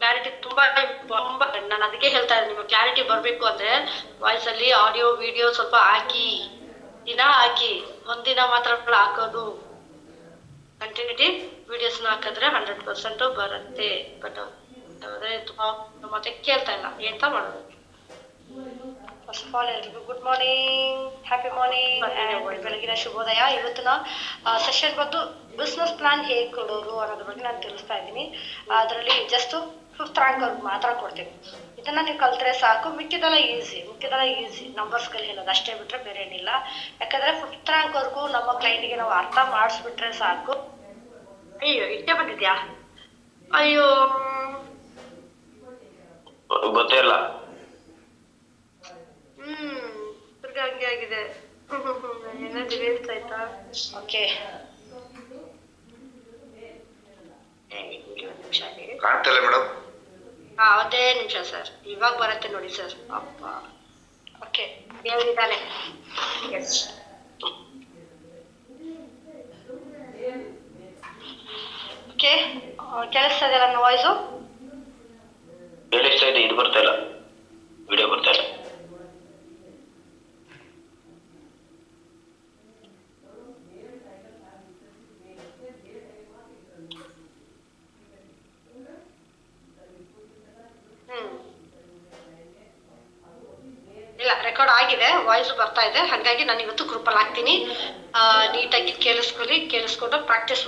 ಕ್ಲಾರಿಟಿ ತುಂಬಾ ತುಂಬಾ, ನಾನು ಅದಕ್ಕೆ ಹೇಳ್ತಾ ಇದ್ದೀನಿ, ನಿಮಗೆ ಕ್ಲಾರಿಟಿ ಬರ್ಬೇಕು ಅಂದ್ರೆ ವಾಯ್ಸ್ ಅಲ್ಲಿ ಆಡಿಯೋ ವಿಡಿಯೋ ಸ್ವಲ್ಪ ಹಾಕಿ, ದಿನ ಹಾಕಿ. ಒಂದಿನ ಮಾತ್ರ ಹಾಕೋದು, ಕಂಟಿನ್ಯೂಟಿ ವಿಡಿಯೋಸ್ನ ಹಾಕಿದ್ರೆ 100% ಬರುತ್ತೆ. ಬಟ್ ಮತ್ತೆ ಕೇಳ್ತಾ ಇಲ್ಲ, ಎಂತ ಮಾಡೋದು? ಫಸ್ಟ್ ಆಫ್ ಆಲ್ ಎಲ್ರಿಗೂ ಗುಡ್ ಮಾರ್ನಿಂಗ್, ಹ್ಯಾಪಿ ಮಾರ್ನಿಂಗ್, ಬೆಳಗಿನ ಶುಭೋದಯ. ಇವತ್ತಿನ ಸೆಷನ್ ಬಂದು ಬಿಸ್ನೆಸ್ ಪ್ಲಾನ್ ಹೇಗೆ ಕೊಡೋದು ಅನ್ನೋದ್ರ ಬಗ್ಗೆ ನಾನು ತಿಳಿಸ್ತಾ ಇದ್ದೀನಿ. ಅದರಲ್ಲಿ ಜಸ್ಟ್ 5th ರ್ಯಾಂಕ್ ಅವ್ರಿಗೆ ಮಾತ್ರ ಕೊಡ್ತೀನಿ. ಇದನ್ನ ನೀವು ಕಲ್ತ್ರೆ ಸಾಕು, ಮಿಕ್ಕಿದೆಲ್ಲ ಈಸಿ ನಂಬರ್ಸ್ಗಳು ಹೇಳೋದು ಅಷ್ಟೇ ಬಿಟ್ರೆ ಬೇರೆ ಏನಿಲ್ಲ. ಯಾಕಂದ್ರೆ 5th ರ್ಯಾಂಕ್ ವರ್ಗೂ ನಮ್ಮ ಕ್ಲೈಂಟ್ಗೆ ನಾವು ಅರ್ಥ ಮಾಡಿಸ್ಬಿಟ್ರೆ ಸಾಕು. ಅಯ್ಯೋ, ಇಷ್ಟೇ ಬಂದಿದ್ಯಾ? ಅಯ್ಯೋ, ಗೊತ್ತಿಲ್ಲ. ತಿರ್ಗ ಹಂಗೆ ಆಗಿದೆ. ಏನಾದ್ರು ಹೇಳ್ತಾಯ್ತಾ? ಓಕೆ, ನಿಮಿಷ ಕಾಣ್ತಿಲ್ಲ ಮೇಡಮ್. ಒಂದೇ ನಿಮಿಷ ಸರ್, ಇವಾಗ ಬರುತ್ತೆ ನೋಡಿ ಸರ್. ಅಪ್ಪ, ಓಕೆ, ಹೇಳಿದ್ದಾನೆ. ಎಸ್, ಓಕೆ, ಕೇಳಿಸ್ತಾ ಇದೆಯಲ್ಲ ನನ್ನ ವಾಯ್ಸು? ಕೇಳಿಸ್ತಾ ಇದೆ, ಇದು ಬರ್ತಾ ಇಲ್ಲ, ವಿಡಿಯೋ ಬರ್ತಾ ಇಲ್ಲ. ಇಲ್ಲ, ರೆಕಾರ್ಡ್ ಆಗಿದೆ, ವಾಯ್ಸ್ ಬರ್ತಾ ಇದೆ. ಹಾಗಾಗಿ ನಾನು ಇವತ್ತು ಗ್ರೂಪಲ್ಲಿ ಹಾಕ್ತೀನಿ. ನೀಟಾಗಿ ಕೇಳಿಸ್ಕೊಂಡು ಪ್ರಾಕ್ಟೀಸ್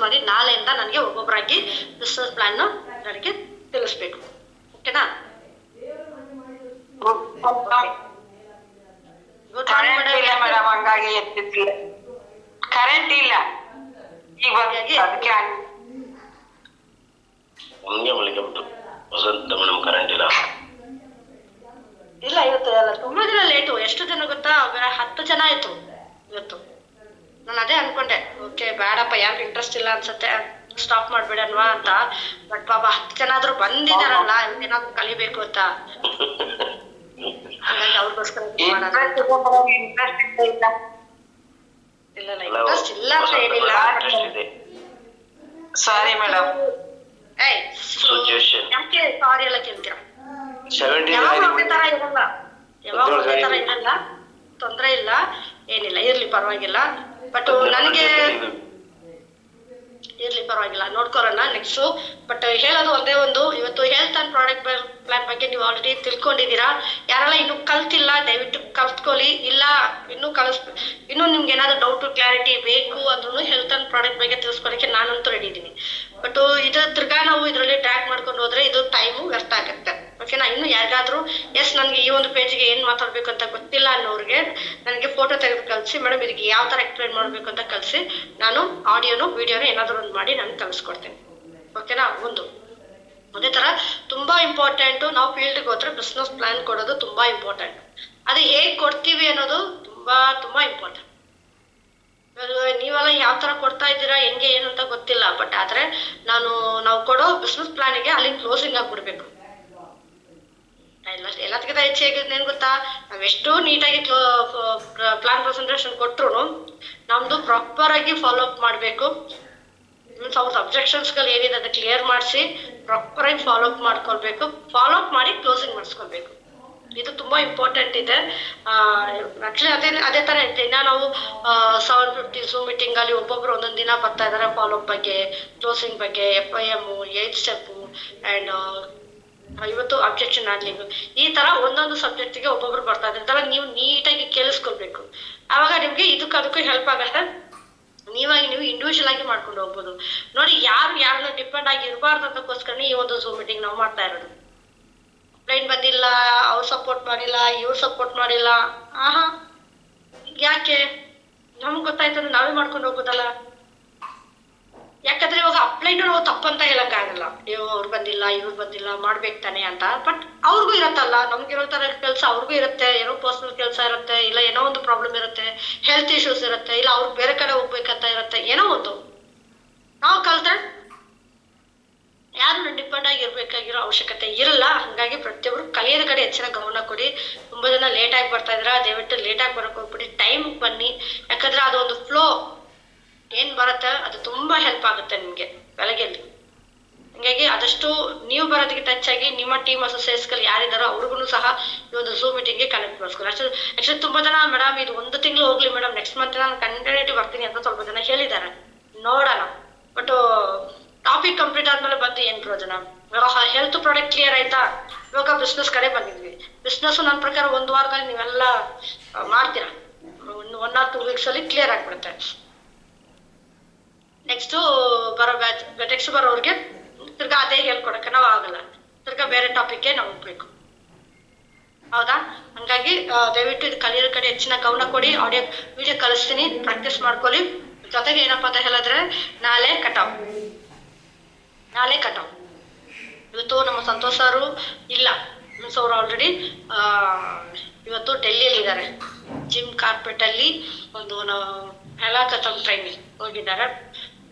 ಮಾಡಿ ನಾಳೆಯಿಂದ ನನಗೆ ಒಬ್ಬೊಬ್ಬರಾಗಿ ಬಿಸ್ನೆಸ್ ಪ್ಲಾನ್ ನನಗೆ ತಿಳಿಸ್ಬೇಕು. ಓಕೆನಾ? ಮೇಡಮ್, ಹಂಗಾಗಿ ಎತ್ತಿಲ್ಲ, ಕರೆಂಟ್ ಇಲ್ಲ. ನಮ್ಗೆ ಮಳಿಗೆ ಬಿಟ್ಟು ವಸಂತ ಮೇಡಮ್, ಕರೆಂಟ್ ಇಲ್ಲ. ಇಲ್ಲ, ಇವತ್ತು ಎಲ್ಲ ತುಂಬಾ ದಿನ ಲೇಟು. ಎಷ್ಟು ಜನ ಗೊತ್ತಾ? 10 ಜನ ಆಯ್ತು ಇವತ್ತು. ನಾನು ಅದೇ ಅನ್ಕೊಂಡೆ, ಓಕೆ ಬೇಡಪ್ಪ, ಯಾರಿಗೂ ಇಂಟ್ರೆಸ್ಟ್ ಇಲ್ಲ ಅನ್ಸುತ್ತೆ, ಸ್ಟಾಪ್ ಮಾಡ್ಬೇಡನ್ವಾ ಅಂತ. ಬಟ್ ಪಾಪ 10 ಜನ ಆದ್ರೂ ಬಂದಿದಾರಲ್ಲ, ಏನಾದ್ರು ಕಲಿಬೇಕು ಅಂತ. ಹಾಗಾಗಿ ಅವ್ರಿಗೋಸ್ಕರ ಇಲ್ಲ, ಇಂಟ್ರೆಸ್ಟ್ ಇಲ್ಲ ಅಂತ ಏನಿಲ್ಲ. Sorry madam. ಯಾಕೆ ಸಾರಿ ಎಲ್ಲ ಕೇಳ್ತೀರಾ? ಯಾವಾಗ ಒಂದೇ ತರ ಇರಲ್ಲ, ತೊಂದ್ರೆ ಇಲ್ಲ, ಏನಿಲ್ಲ, ಇರ್ಲಿ ಪರವಾಗಿಲ್ಲ. ಬಟ್ ನನಗೆ ಇರ್ಲಿ ಪರವಾಗಿಲ್ಲ, ನೋಡ್ಕೊರೋಣ ನೆಕ್ಸ್ಟ್. ಬಟ್ ಹೇಳೋದು ಒಂದೇ ಒಂದು, ಇವತ್ತು ಹೆಲ್ತ್ ಅಂಡ್ ಪ್ರಾಡಕ್ಟ್ ಪ್ಲಾನ್ ಬಗ್ಗೆ ನೀವು ಆಲ್ರೆಡಿ ತಿಳ್ಕೊಂಡಿದ್ದೀರಾ. ಯಾರೆಲ್ಲ ಇನ್ನೂ ಕಲ್ತಿಲ್ಲ, ದಯವಿಟ್ಟು ಕಲ್ತ್ಕೊಳ್ಳಿ. ಇಲ್ಲ ಇನ್ನೂ ನಿಮ್ಗೆ ಏನಾದ್ರು ಡೌಟ್ ಕ್ಲಾರಿಟಿ ಬೇಕು ಅಂದ್ರೂ ಹೆಲ್ತ್ ಅಂಡ್ ಪ್ರಾಡಕ್ಟ್ ಬಗ್ಗೆ ತಿಳಿಸ್ಕೊಳಕ್ಕೆ ನಾನಂತೂ ರೆಡಿ ಇದ್ದೀನಿ. ಬಟ್ ಇದು ತಿರ್ಗಾ ನಾವು ಇದರಲ್ಲಿ ಟ್ರ್ಯಾಕ್ ಮಾಡ್ಕೊಂಡು ಹೋದ್ರೆ ಇದು ಟೈಮು ವ್ಯರ್ಥ ಆಗುತ್ತೆ. ಓಕೆನಾ? ಇನ್ನು ಯಾರಿಗಾದ್ರೂ ನನಗೆ ಈ ಒಂದು ಪೇಜ್ಗೆ ಏನ್ ಮಾತಾಡ್ಬೇಕು ಅಂತ ಗೊತ್ತಿಲ್ಲ ಅನ್ನೋರಿಗೆ ನನಗೆ ಫೋಟೋ ತೆಗೆದು ಕಳಿಸಿ, ಮೇಡಮ್ ಇದಕ್ಕೆ ಯಾವ ತರ ಎಕ್ಸ್ಪ್ಲೈನ್ ಮಾಡ್ಬೇಕು ಅಂತ ಕಳಿಸಿ, ನಾನು ಆಡಿಯೋನು ವಿಡಿಯೋನು ಏನಾದ್ರು ಒಂದು ಮಾಡಿ ನಾನು ಕಳಿಸ್ಕೊಡ್ತೇನೆ. ಓಕೆನಾ? ಅದೇ ತರ ತುಂಬಾ ಇಂಪಾರ್ಟೆಂಟ್, ನಾವು ಫೀಲ್ಡ್ಗೆ ಹೋದ್ರೆ ಬಿಸ್ನೆಸ್ ಪ್ಲಾನ್ ಕೊಡೋದು ತುಂಬಾ ಇಂಪಾರ್ಟೆಂಟ್. ಅದು ಹೇಗ್ ಕೊಡ್ತೀವಿ ಅನ್ನೋದು ತುಂಬಾ ತುಂಬಾ ಇಂಪಾರ್ಟೆಂಟ್. ನೀವೆಲ್ಲ ಯಾವ ತರ ಕೊಡ್ತಾ ಇದ್ದೀರಾ, ಹೆಂಗೆ ಏನು ಅಂತ ಗೊತ್ತಿಲ್ಲ. ಬಟ್ ಆದ್ರೆ ನಾವು ಕೊಡೋ ಬಿಸ್ನೆಸ್ ಪ್ಲಾನಿಗೆ ಅಲ್ಲಿ ಕ್ಲೋಸಿಂಗ್ ಆಗ್ಬಿಡ್ಬೇಕು. ಎಲ್ಲದಕ್ಕಿಂತ ಹೆಚ್ಚಾಗಿ ಏನ್ ಗೊತ್ತಾ, ನಾವೆಷ್ಟು ನೀಟಾಗಿ ಪ್ಲಾನ್ ಪ್ರೆಸೆಂಟೇಷನ್ ಕೊಟ್ರು ನಮ್ದು ಪ್ರಾಪರ್ ಆಗಿ ಫಾಲೋ ಅಪ್ ಮಾಡ್ಬೇಕು. ಮೀನ್ಸ್ ಅವ್ರ ಅಬ್ಜೆಕ್ಷನ್ಸ್ಗಳು ಏನಿದೆ ಅದು ಕ್ಲಿಯರ್ ಮಾಡಿಸಿ ಪ್ರಾಪರ್ ಆಗಿ ಫಾಲೋ ಅಪ್ ಮಾಡ್ಕೊಳ್ಬೇಕು. ಫಾಲೋ ಅಪ್ ಮಾಡಿ ಕ್ಲೋಸಿಂಗ್ ಮಾಡಿಸ್ಕೊಳ್ಬೇಕು. ಇದು ತುಂಬಾ ಇಂಪಾರ್ಟೆಂಟ್ ಇದೆ. ಆಕ್ಚುಲಿ ಅದೇ ತರ ಇರುತ್ತೆ. ಇನ್ನ ನಾವು 750 Zoom ಮೀಟಿಂಗ್ ಅಲ್ಲಿ ಒಬ್ಬೊಬ್ರು ಒಂದೊಂದ್ ದಿನ ಬರ್ತಾ ಇದಾರೆ. ಫಾಲೋ ಅಪ್ ಬಗ್ಗೆ, ಕ್ಲೋಸಿಂಗ್ ಬಗ್ಗೆ, FIM, 8th ಸ್ಟೆಪ್ ಅಂಡ್ ಇವತ್ತು ಅಬ್ಜೆಕ್ಷನ್ ಹ್ಯಾಂಡ್ಲಿಂಗ್, ಈ ತರ ಒಂದೊಂದು ಸಬ್ಜೆಕ್ಟ್ಗೆ ಒಬ್ಬೊಬ್ರು ಬರ್ತಾ ಇದ್ದಾರೆ. ನೀವು ನೀಟಾಗಿ ಕೇಳಿಸ್ಕೊಳ್ಬೇಕು. ಆವಾಗ ನಿಮ್ಗೆ ಅದಕ್ಕೂ ಹೆಲ್ಪ್ ಆಗತ್ತೆ. ನೀವು ಇಂಡಿವಿಜುವಲ್ ಆಗಿ ಮಾಡ್ಕೊಂಡು ಹೋಗ್ಬೋದು. ನೋಡಿ, ಯಾರನ್ನ ಡಿಪೆಂಡ್ ಆಗಿ ಇರಬಾರ್ದು ಅಂತಕ್ಕೋಸ್ಕರ ಈ ಒಂದು Zoom ಮೀಟಿಂಗ್ ನಾವು ಮಾಡ್ತಾ ಇರೋದು. ಕ್ಲೈಂಟ್ ಬಂದಿಲ್ಲ, ಅವ್ರು ಸಪೋರ್ಟ್ ಮಾಡಿಲ್ಲ, ಇವ್ರು ಸಪೋರ್ಟ್ ಮಾಡಿಲ್ಲ, ಯಾಕೆ? ನಮ್ಗೆ ಗೊತ್ತಾಯ್ತಂದ್ರೆ ನಾವೇ ಮಾಡ್ಕೊಂಡು ಹೋಗೋದಲ್ಲ. ಯಾಕಂದ್ರೆ ಇವಾಗ ಅಪ್ಲೈನು ನಾವು ತಪ್ಪಂತ ಹೇಳಕ್ಕಾಗಲ್ಲ. ಅವ್ರು ಬಂದಿಲ್ಲ, ಇವ್ರು ಬಂದಿಲ್ಲ, ಮಾಡ್ಬೇಕು ತಾನೆ ಅಂತ. ಬಟ್ ಅವ್ರಿಗೂ ಇರತ್ತಲ್ಲ, ನಮ್ಗಿರೋ ತರ ಕೆಲಸ ಅವ್ರಿಗೂ ಇರುತ್ತೆ. ಏನೋ ಪರ್ಸನಲ್ ಕೆಲಸ ಇರುತ್ತೆ, ಇಲ್ಲ ಏನೋ ಒಂದು ಪ್ರಾಬ್ಲಮ್ ಇರುತ್ತೆ, ಹೆಲ್ತ್ ಇಶ್ಯೂಸ್ ಇರುತ್ತೆ, ಇಲ್ಲ ಅವ್ರಿಗೆ ಬೇರೆ ಕಡೆ ಹೋಗ್ಬೇಕಂತ ಇರುತ್ತೆ, ಏನೋ ಒಂದು. ನಾವು ಕಲ್ತ್ರೆ ಯಾರು ಡಿಪೆಂಡ್ ಆಗಿರ್ಬೇಕಾಗಿರೋ ಅವಶ್ಯಕತೆ ಇರಲ್ಲ. ಹಂಗಾಗಿ ಹಂಗಾಗಿ ಪ್ರತಿಯೊಬ್ರು ಕಲಿಯೋದ ಕಡೆ ಹೆಚ್ಚಿನ ಗಮನ ಕೊಡಿ. ತುಂಬಾ ಜನ ಲೇಟ್ ಆಗಿ ಬರ್ತಾ ಇದ್ರ, ದಯವಿಟ್ಟು ಲೇಟ್ ಆಗಿ ಬರಕ್ ಹೋಗ್ಬಿಡಿ, ಟೈಮ್ ಬನ್ನಿ. ಯಾಕಂದ್ರೆ ಅದು ಒಂದು ಫ್ಲೋ ಏನ್ ಬರುತ್ತೆ ಅದು ತುಂಬಾ ಹೆಲ್ಪ್ ಆಗುತ್ತೆ ನಿಮ್ಗೆ ಬೆಳಗ್ಗೆಲ್ಲಿ. ಹಂಗಾಗಿ ಆದಷ್ಟು ನೀವು ಬರೋದಕ್ಕಿಂತ ಹೆಚ್ಚಾಗಿ ನಿಮ್ಮ ಟೀಮ್ ಅಸೋಸಿಯೇಟ್ಸ್ಗಳು ಯಾರಿದಾರೋ ಅವ್ರಿಗೂ ಸಹ ಈ ಒಂದು ಝೂಮ್ ಮೀಟಿಂಗ್ಗೆ ಕನೆಕ್ಟ್ ಮಾಡಿಸ್ಕೊಳ್ಳಿ. ಆಕ್ಚುಲಿ ತುಂಬಾ ಜನ ಮೇಡಮ್ ಇದು 1 ತಿಂಗಳು ಹೋಗ್ಲಿ ಮೇಡಮ್, ನೆಕ್ಸ್ಟ್ ಮಂತ್ ನಾನು ಕಂಟಿನ್ಯೂಟಿ ಬರ್ತೀನಿ ಅಂತ ಸ್ವಲ್ಪ ಜನ ಹೇಳಿದ್ದಾರೆ. ನೋಡೋಣ. ಬಟ್ ಟಾಪಿಕ್ ಕಂಪ್ಲೀಟ್ ಆದ್ಮೇಲೆ ಬಂದು ಏನ್ ಪ್ರಯೋಜನ? ಇವಾಗ ಹೆಲ್ತ್ ಪ್ರಾಡಕ್ಟ್ ಕ್ಲಿಯರ್ ಆಯ್ತಾ, ಇವಾಗ ಬಿಸ್ನೆಸ್ ಕಡೆ ಬಂದಿದ್ವಿ. ಬಿಸ್ನೆಸ್ ನನ್ನ ಪ್ರಕಾರ 1 ವಾರದಲ್ಲಿ ನೀವೆಲ್ಲ ಮಾಡ್ತೀರಾ, 1 or 2 weeks ಅಲ್ಲಿ ಕ್ಲಿಯರ್ ಆಗ್ಬಿಡುತ್ತೆ. ನೆಕ್ಸ್ಟ್ ಬರೋರ್ಗೆ ತಿರ್ಗಾ ಅದೇ ಹೇಳ್ಕೊಡಕ್ಕೆ ನಾವು ಆಗಲ್ಲ, ತಿರ್ಗಾ ಬೇರೆ ಟಾಪಿಕ್ಗೆ ನಾವು ಹೋಗ್ಬೇಕು. ಹೌದಾ? ಹಂಗಾಗಿ ದಯವಿಟ್ಟು ಇದು ಕಲಿಯೋದ ಕಡೆ ಹೆಚ್ಚಿನ ಗಮನ ಕೊಡಿ. ಆಡಿಯೋ ವಿಡಿಯೋ ಕಳಿಸ್ತೀನಿ, ಪ್ರಾಕ್ಟೀಸ್ ಮಾಡ್ಕೊಳ್ಳಿ. ಜೊತೆಗೆ ಏನಪ್ಪಾ ಅಂತ ಹೇಳಿದ್ರೆ ನಾಳೆ ಕಟಾವ್. ಇವತ್ತು ನಮ್ಮ ಸಂತೋಷ್ ಅವರು ಇಲ್ಲ, ಮೀನ್ಸ್ ಅವರು ಆಲ್ರೆಡಿ ಇವತ್ತು ಡೆಲ್ಲಿಯಲ್ಲಿ ಇದ್ದಾರೆ. ಜಿಮ್ ಕಾರ್ಪೆಟ್ ಅಲ್ಲಿ ಒಂದು ಹೆಲಾಕಥಮ್ ಟ್ರೈನಿಂಗ್ ಹೋಗಿದ್ದಾರೆ.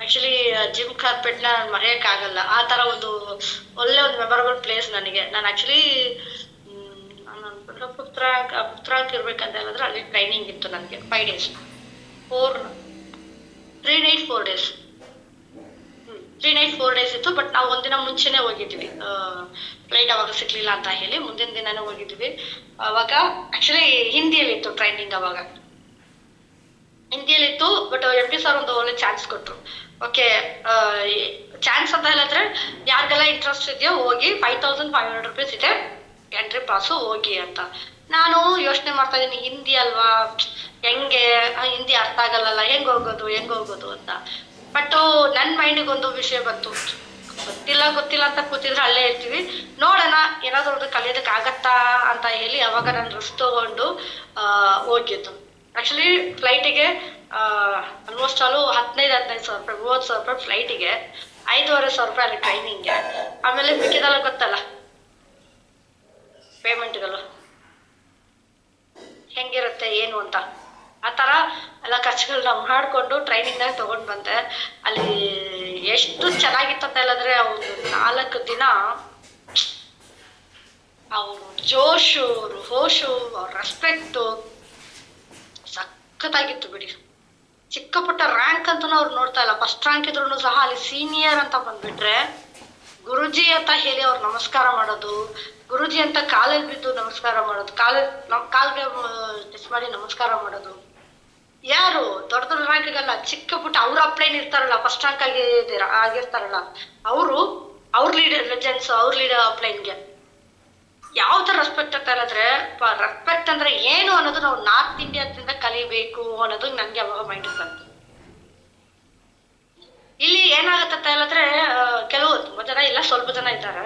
ಆಕ್ಚುಲಿ ಜಿಮ್ ಕಾರ್ಪೆಟ್ ನ ಮರೆಯಕ್ ಆಗಲ್ಲ. ಆ ತರ ಒಂದು ಒಳ್ಳೆ ಒಂದು ಮೆಮೊರಬಲ್ ಪ್ಲೇಸ್ ನನಗೆ. ನಾನು ಆಕ್ಚುಲಿ ಪುತ್ರಾಂಕ್ ಇರ್ಬೇಕಂತ ಹೇಳಿದ್ರೆ ಅಲ್ಲಿ ಟ್ರೈನಿಂಗ್ ಇತ್ತು ನನಗೆ 5 days 3 night 4 days 3 night 4 days ಇತ್ತು. ಬಟ್ ನಾವು ಒಂದಿನ ಮುಂಚೆನೆ ಹೋಗಿದ್ವಿ, ಫ್ಲೈಟ್ ಅವಾಗ ಸಿಗ್ಲಿಲ್ಲ ಅಂತ ಹೇಳಿ ಮುಂದಿನ ದಿನಾನೇ ಹೋಗಿದ್ವಿ. ಅವಾಗ ಆಕ್ಚುಲಿ ಹಿಂದಿಯಲ್ಲಿ ಇತ್ತು ಟ್ರೈನಿಂಗ್. ಅವಾಗ ಹಿಂದಿಯಲ್ಲಿ ಇತ್ತು, ಬಟ್ MP ಸರ್ ಒಂದು ಒಳ್ಳೆ ಚಾನ್ಸ್ ಕೊಟ್ರು. ಓಕೆ, ಚಾನ್ಸ್ ಅಂತ ಹೇಳಿದ್ರೆ ಯಾರಿಗೆಲ್ಲ ಇಂಟ್ರೆಸ್ಟ್ ಇದೆಯೋ ಹೋಗಿ 5500 rupees ಇದೆ ಎಂಟ್ರಿ ಪಾಸು, ಹೋಗಿ ಅಂತ. ನಾನು ಯೋಚನೆ ಮಾಡ್ತಾ ಇದ್ದೀನಿ, ಹಿಂದಿ ಅಲ್ವಾ, ಹೆಂಗೆ ಹಿಂದಿ ಅರ್ಥ ಆಗಲ್ಲ, ಹೆಂಗ್ ಹೋಗೋದು ಅಂತ. ಬಟ್ ನನ್ನ ಮೈಂಡಿಗೆ ಒಂದು ವಿಷಯ ಬಂತು, ಗೊತ್ತಿಲ್ಲ ಅಂತ ಕೂತಿದ್ರೆ ಅಲ್ಲೇ ಇರ್ತೀವಿ, ನೋಡೋಣ ಏನಾದ್ರು ಕಲಿಯೋದಕ್ಕೆ ಆಗತ್ತಾ ಅಂತ ಹೇಳಿ ಅವಾಗ ನಾನು ರಿಸ್ಕ್ ತಗೊಂಡು ಹೋಗಿದ್ದು. ಆಕ್ಚುಲಿ ಫ್ಲೈಟಿಗೆ ಆಲ್ಮೋಸ್ಟ್ ಅಲ್ಲೂ 15,000 ಸಾವಿರ ರೂಪಾಯಿ 30,000 ರೂಪಾಯಿ ಫ್ಲೈಟಿಗೆ, 5,500 ರೂಪಾಯಿ ಅಲ್ಲಿ ಟ್ರೈನಿಂಗ್ಗೆ. ಆಮೇಲೆ ಮಿಕ್ಕಿದೆಲ್ಲ ಗೊತ್ತಲ್ಲ ಪೇಮೆಂಟ್ಗಳು ಹೆಂಗಿರುತ್ತೆ ಏನು ಅಂತ. ಆ ತರ ಎಲ್ಲ ಖರ್ಚುಗಳನ್ನ ಮಾಡ್ಕೊಂಡು ಟ್ರೈನಿಂಗ್ನಾಗ ತಗೊಂಡ್ ಬಂದೆ. ಅಲ್ಲಿ ಎಷ್ಟು ಚೆನ್ನಾಗಿತ್ತು ಅಂತ ಹೇಳಿದ್ರೆ, ಅವ್ರು 4 ದಿನ ಅವ್ರು ಜೋಶು, ಅವ್ರ ಹೋಶು, ಅವ್ರ ರೆಸ್ಪೆಕ್ಟು ಸಖತ್ತಾಗಿತ್ತು ಬಿಡಿ. ಚಿಕ್ಕ ಪುಟ್ಟ ರ್ಯಾಂಕ್ ಅಂತೂ ಅವ್ರು ನೋಡ್ತಾ ಇಲ್ಲ. ಫಸ್ಟ್ ರ್ಯಾಂಕ್ ಇದ್ರು ಸಹ ಅಲ್ಲಿ ಸೀನಿಯರ್ ಅಂತ ಬಂದ್ಬಿಟ್ರೆ ಗುರುಜಿ ಅಂತ ಹೇಳಿ ಅವ್ರು ನಮಸ್ಕಾರ ಮಾಡೋದು, ಗುರುಜಿ ಅಂತ ಕಾಲಲ್ಲಿ ಬಿದ್ದು ನಮಸ್ಕಾರ ಮಾಡೋದು, ಕಾಲ್ಗೆ ಟಚ್ ಮಾಡಿ ನಮಸ್ಕಾರ ಮಾಡೋದು. ಯಾರು ದೊಡ್ಡ ರ್ಯಾಂಕ್ಗಲ್ಲ, ಚಿಕ್ಕ ಪುಟ್ಟ ಅವ್ರ ಅಪ್ಲೈನ್ ಇರ್ತಾರಲ್ಲ, ಫಸ್ಟ್ ರ್ಯಾಂಕ್ ಆಗಿರ್ತಾರಲ್ಲ ಅವ್ರ ಲೀಡರ್ ಲೆಜೆಂಡ್ಸ್, ಅವ್ರ ಲೀಡರ್ ಅಪ್ಲೈನ್ಗೆ ಯಾವ ತರ ರೆಸ್ಪೆಕ್ಟ್ ಅಂತ ಹೇಳಿದ್ರೆ, ರೆಸ್ಪೆಕ್ಟ್ ಅಂದ್ರೆ ಏನು ಅನ್ನೋದು ನಾವು ನಾರ್ತ್ ಇಂಡಿಯಾದಿಂದ ಕಲಿಬೇಕು ಅನ್ನೋದು ನನ್ಗೆ ಅವಾಗ ಮೈಂಡ್ ಬಂತು. ಇಲ್ಲಿ ಏನಾಗತ್ತೆ ಅಂತ ಹೇಳಿದ್ರೆ, ಕೆಲವು ತುಂಬಾ ಜನ ಇಲ್ಲ, ಸ್ವಲ್ಪ ಜನ ಇದ್ದಾರೆ,